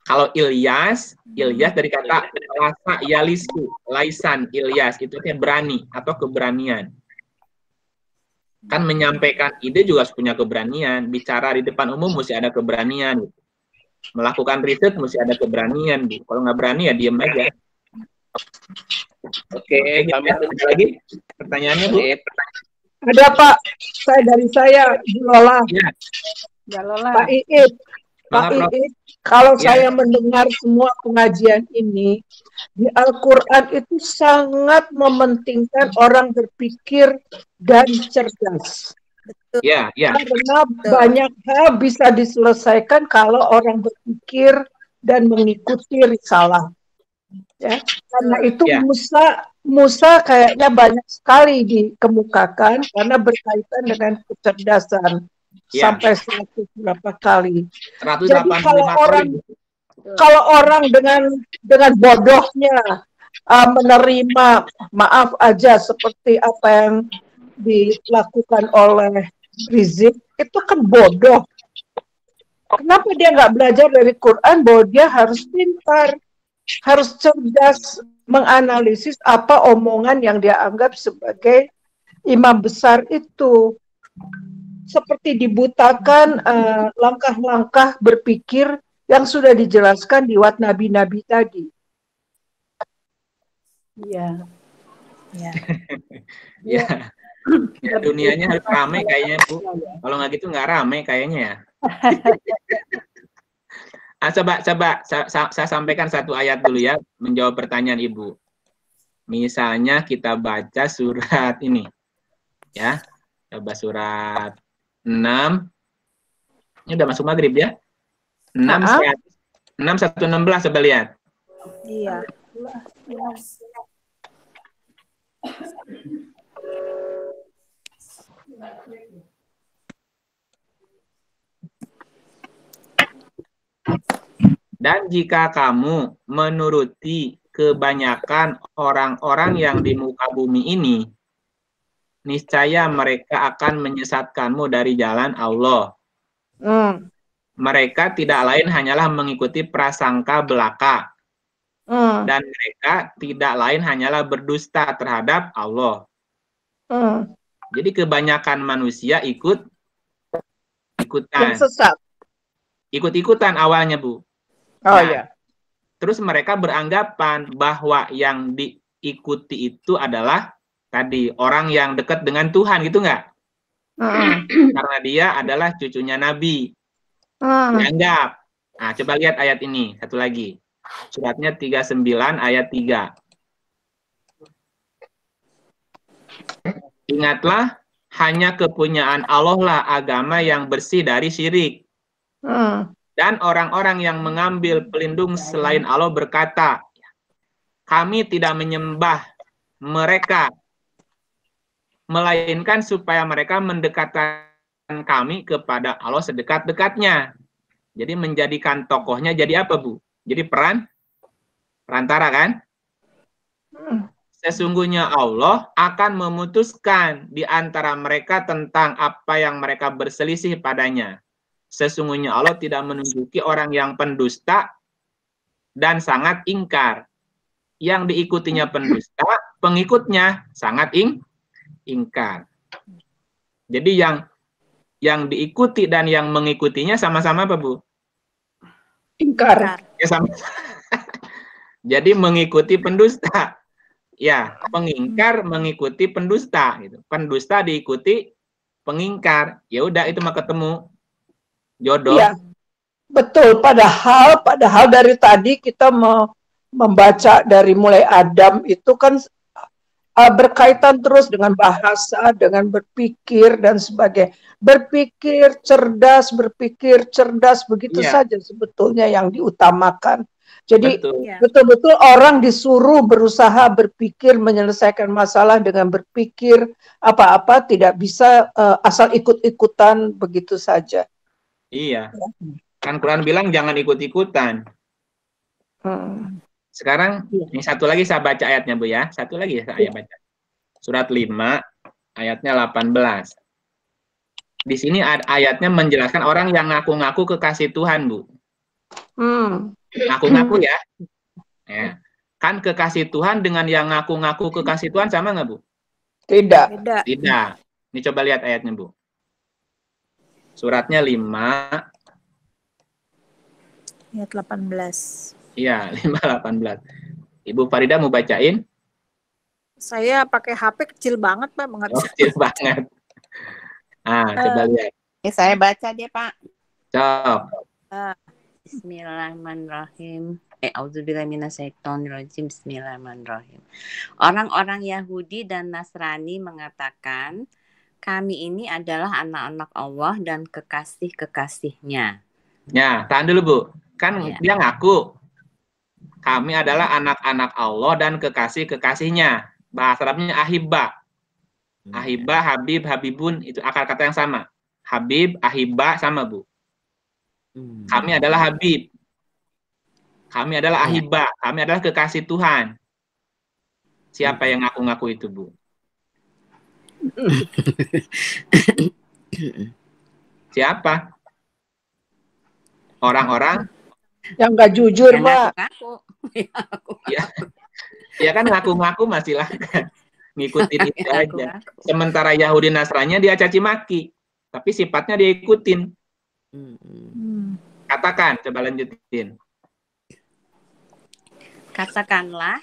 S1: Kalau Ilyas dari kata lasa yalisu, laisan Ilyas, itu artinya berani atau keberanian. Kan menyampaikan ide juga harus punya keberanian. Bicara di depan umum mesti ada keberanian. Melakukan riset mesti ada keberanian. Kalau nggak berani ya diem aja. Oke, kami ada lagi pertanyaannya, Bu?
S7: Ada Pak, dari saya, Bu Lola.
S1: Ya.
S7: Pak Iit. Pak Iit, kalau saya mendengar semua pengajian ini, di Al-Quran itu sangat mementingkan orang berpikir dan cerdas.
S1: Ya.
S7: Karena banyak hal bisa diselesaikan kalau orang berpikir dan mengikuti risalah. Ya, karena itu Musa kayaknya banyak sekali dikemukakan karena berkaitan dengan kecerdasan. Sampai 100 berapa kali. Jadi kalau orang dengan bodohnya menerima maaf aja seperti apa yang dilakukan oleh Rizik, itu kan bodoh. Kenapa dia nggak belajar dari Quran bahwa dia harus pintar, harus cerdas menganalisis apa omongan yang dia anggap sebagai imam besar itu. Seperti dibutakan langkah-langkah berpikir yang sudah dijelaskan di wat nabi-nabi tadi.
S8: Iya.
S1: Ya, dunianya harus ramai kayaknya, Bu. Kalau nggak gitu nggak ramai kayaknya ya. Coba saya sampaikan satu ayat dulu ya, menjawab pertanyaan Ibu. Misalnya kita baca surat ini. Ya, coba surat 6. Ini udah masuk maghrib ya. 6:116 coba lihat.
S2: Iya.
S1: Dan jika kamu menuruti kebanyakan orang-orang yang di muka bumi ini, niscaya mereka akan menyesatkanmu dari jalan Allah. Mereka tidak lain hanyalah mengikuti prasangka belaka. Dan mereka tidak lain hanyalah berdusta terhadap Allah. Jadi kebanyakan manusia ikutan.
S7: Yang sesat.
S1: Ikut-ikutan awalnya, Bu.
S7: Oh ya.
S1: Terus mereka beranggapan bahwa yang diikuti itu adalah tadi orang yang dekat dengan Tuhan, gitu nggak? Karena dia adalah cucunya Nabi. Dianggap. Nah, coba lihat ayat ini. Satu lagi. Suratnya 39 ayat 3. Ingatlah, hanya kepunyaan Allah lah agama yang bersih dari syirik. Dan orang-orang yang mengambil pelindung selain Allah berkata, kami tidak menyembah mereka, melainkan supaya mereka mendekatkan kami kepada Allah sedekat-dekatnya. Jadi menjadikan tokohnya jadi apa, Bu? Jadi perantara kan? Sesungguhnya Allah akan memutuskan di antara mereka tentang apa yang mereka berselisih padanya. Sesungguhnya Allah tidak menunjuki orang yang pendusta dan sangat ingkar. Yang diikutinya pendusta, pengikutnya sangat ingkar. Jadi yang diikuti dan yang mengikutinya sama-sama apa, Bu?
S7: Ingkar.
S1: Ya, sama. Jadi mengikuti pendusta. Ya, pengingkar mengikuti pendusta gitu. Pendusta diikuti pengingkar. Ya udah, itu mah ketemu jodoh.
S7: Iya, betul. Padahal dari tadi kita membaca dari mulai Adam itu kan berkaitan terus dengan bahasa, dengan berpikir dan sebagainya. Berpikir cerdas begitu saja sebetulnya yang diutamakan. Jadi betul-betul orang disuruh berusaha berpikir, menyelesaikan masalah dengan berpikir, apa-apa tidak bisa asal ikut-ikutan begitu saja.
S1: Iya. Kan Quran bilang jangan ikut-ikutan. Sekarang ini satu lagi saya baca ayatnya, Bu ya. Satu lagi saya baca. Surat 5 ayatnya 18. Di sini ayatnya menjelaskan orang yang ngaku-ngaku kekasih Tuhan, Bu. Ngaku-ngaku ya. Kan kekasih Tuhan dengan yang ngaku-ngaku kekasih Tuhan sama nggak, Bu?
S7: Tidak.
S1: Tidak. Ini coba lihat ayatnya, Bu. Suratnya 5
S2: ayat 18.
S1: Iya, 5:18. Ibu Farida mau bacain?
S2: Saya pakai HP kecil banget, Pak.
S1: Kecil banget. Coba lihat.
S5: Saya baca dia, Pak.
S1: Cok.
S5: Bismillahirrahmanirrahim. Auzubillahiminasyaitonirrajim. Bismillahirrahmanirrahim. Orang-orang Yahudi dan Nasrani mengatakan, kami ini adalah anak-anak Allah dan kekasih-kekasihnya.
S1: Ya, tahan dulu, Bu. Kan dia ngaku, kami adalah anak-anak Allah dan kekasih-kekasihnya. Bahasa Arabnya ahibba. Ahibba, habib, habibun, itu akar kata yang sama. Habib, ahibba, sama, Bu. Kami adalah habib. Kami adalah ahibba. Kami adalah kekasih Tuhan. Siapa yang ngaku-ngaku itu, Bu? Siapa? Orang-orang
S7: yang nggak jujur, Pak.
S1: Ya kan ngaku-ngaku masih lah ngikutin itu aja. Sementara Yahudi Nasrani dia caci maki, tapi sifatnya dia ikutin. Katakan, coba lanjutin.
S5: Katakanlah,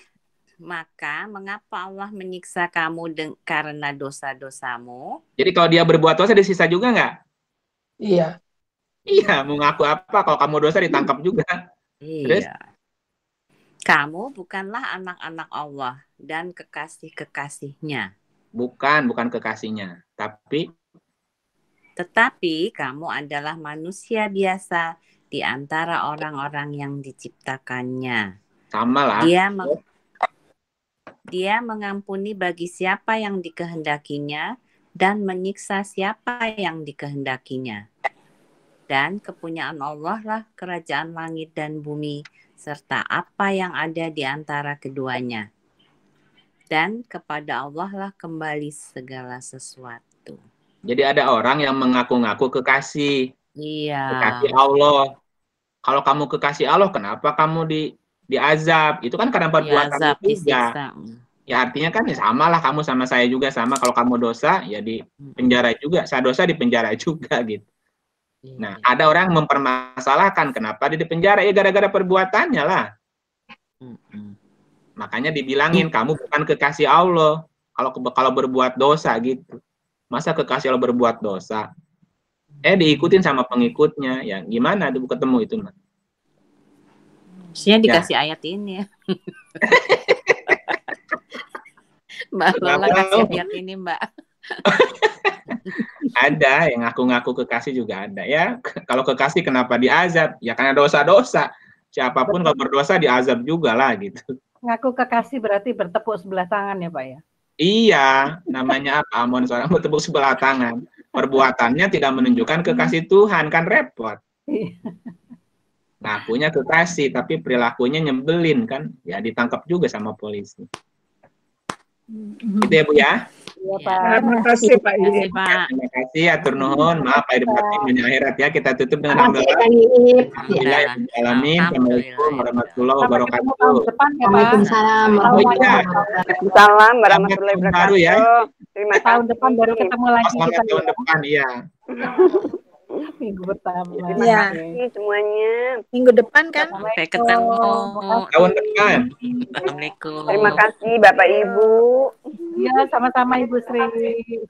S5: maka mengapa Allah menyiksa kamu karena dosa-dosamu?
S1: Jadi kalau dia berbuat dosa disisa juga nggak?
S7: Iya.
S1: Iya, mau ngaku apa? Kalau kamu dosa ditangkap juga.
S5: Iya.
S1: Terus?
S5: Kamu bukanlah anak-anak Allah dan kekasih-kekasihnya.
S1: Bukan kekasihnya.
S5: Tetapi kamu adalah manusia biasa di antara orang-orang yang diciptakannya.
S1: Sama lah.
S5: Dia mengampuni bagi siapa yang dikehendakinya dan menyiksa siapa yang dikehendakinya. Dan kepunyaan Allah lah kerajaan langit dan bumi, serta apa yang ada di antara keduanya. Dan kepada Allah lah kembali segala sesuatu.
S1: Jadi ada orang yang mengaku-ngaku kekasih.
S5: Iya.
S1: Kekasih Allah. Kalau kamu kekasih Allah, kenapa kamu diazab? Itu kan karena perbuatan
S5: Diazab,
S1: juga.
S5: disiksa.
S1: Ya artinya kan ya sama lah, kamu sama saya juga sama. Kalau kamu dosa, ya di penjara juga. Saya dosa di penjara juga gitu. Nah, ada orang yang mempermasalahkan kenapa dia di penjara, ya gara-gara perbuatannya lah. Makanya dibilangin kamu bukan kekasih Allah kalau berbuat dosa gitu. Masa kekasih Allah berbuat dosa? Diikutin sama pengikutnya, ya gimana ketemu itu, Mbak?
S5: Maksudnya dikasih ayat ini ya. Mbak Lola kasih ayat ini, Mbak.
S1: Ada yang ngaku-ngaku kekasih juga ada ya. Kalau kekasih kenapa diazab? Ya karena dosa-dosa. Siapapun kalau berdosa diazab juga lah gitu.
S8: Ngaku kekasih berarti bertepuk sebelah tangan ya Pak ya?
S1: Iya, namanya apa? Amun seorang bertepuk sebelah tangan. Perbuatannya tidak menunjukkan kekasih Tuhan, kan repot. Ngakunya kekasih, tapi perilakunya nyebelin kan? Ya ditangkap juga sama polisi. Gitu ya Bu ya?
S8: Iya Pak.
S6: Terima kasih Pak Ibu.
S1: Terima kasih, atur nuhun. Maaf lahir batin dunia akhirat ya. Kita tutup dengan hamdalah. Alhamdulillah. Assalamualaikum warahmatullahi wabarakatuh.
S9: Waalaikumsalam
S10: Waalaikumsalam warahmatullahi wabarakatuh.
S1: Baru ya.
S10: Terima kasih.
S8: Tahun depan baru ketemu lagi
S1: Selamat
S8: kita.
S1: tahun depan, iya.
S8: Minggu pertama.
S2: Iya.
S10: Semuanya.
S2: Minggu depan kan?
S5: Sampai ketemu.
S1: Tahun depan.
S5: Assalamualaikum.
S10: Terima kasih Bapak Ibu.
S8: Iya, sama-sama Ibu Sri.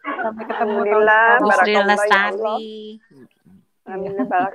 S8: Sampai ketemu tahun
S10: Alhamdulillah.
S8: depan.
S5: Bu Sri
S10: Barakallah ya Allah.
S5: Lestari.
S10: Alhamdulillah.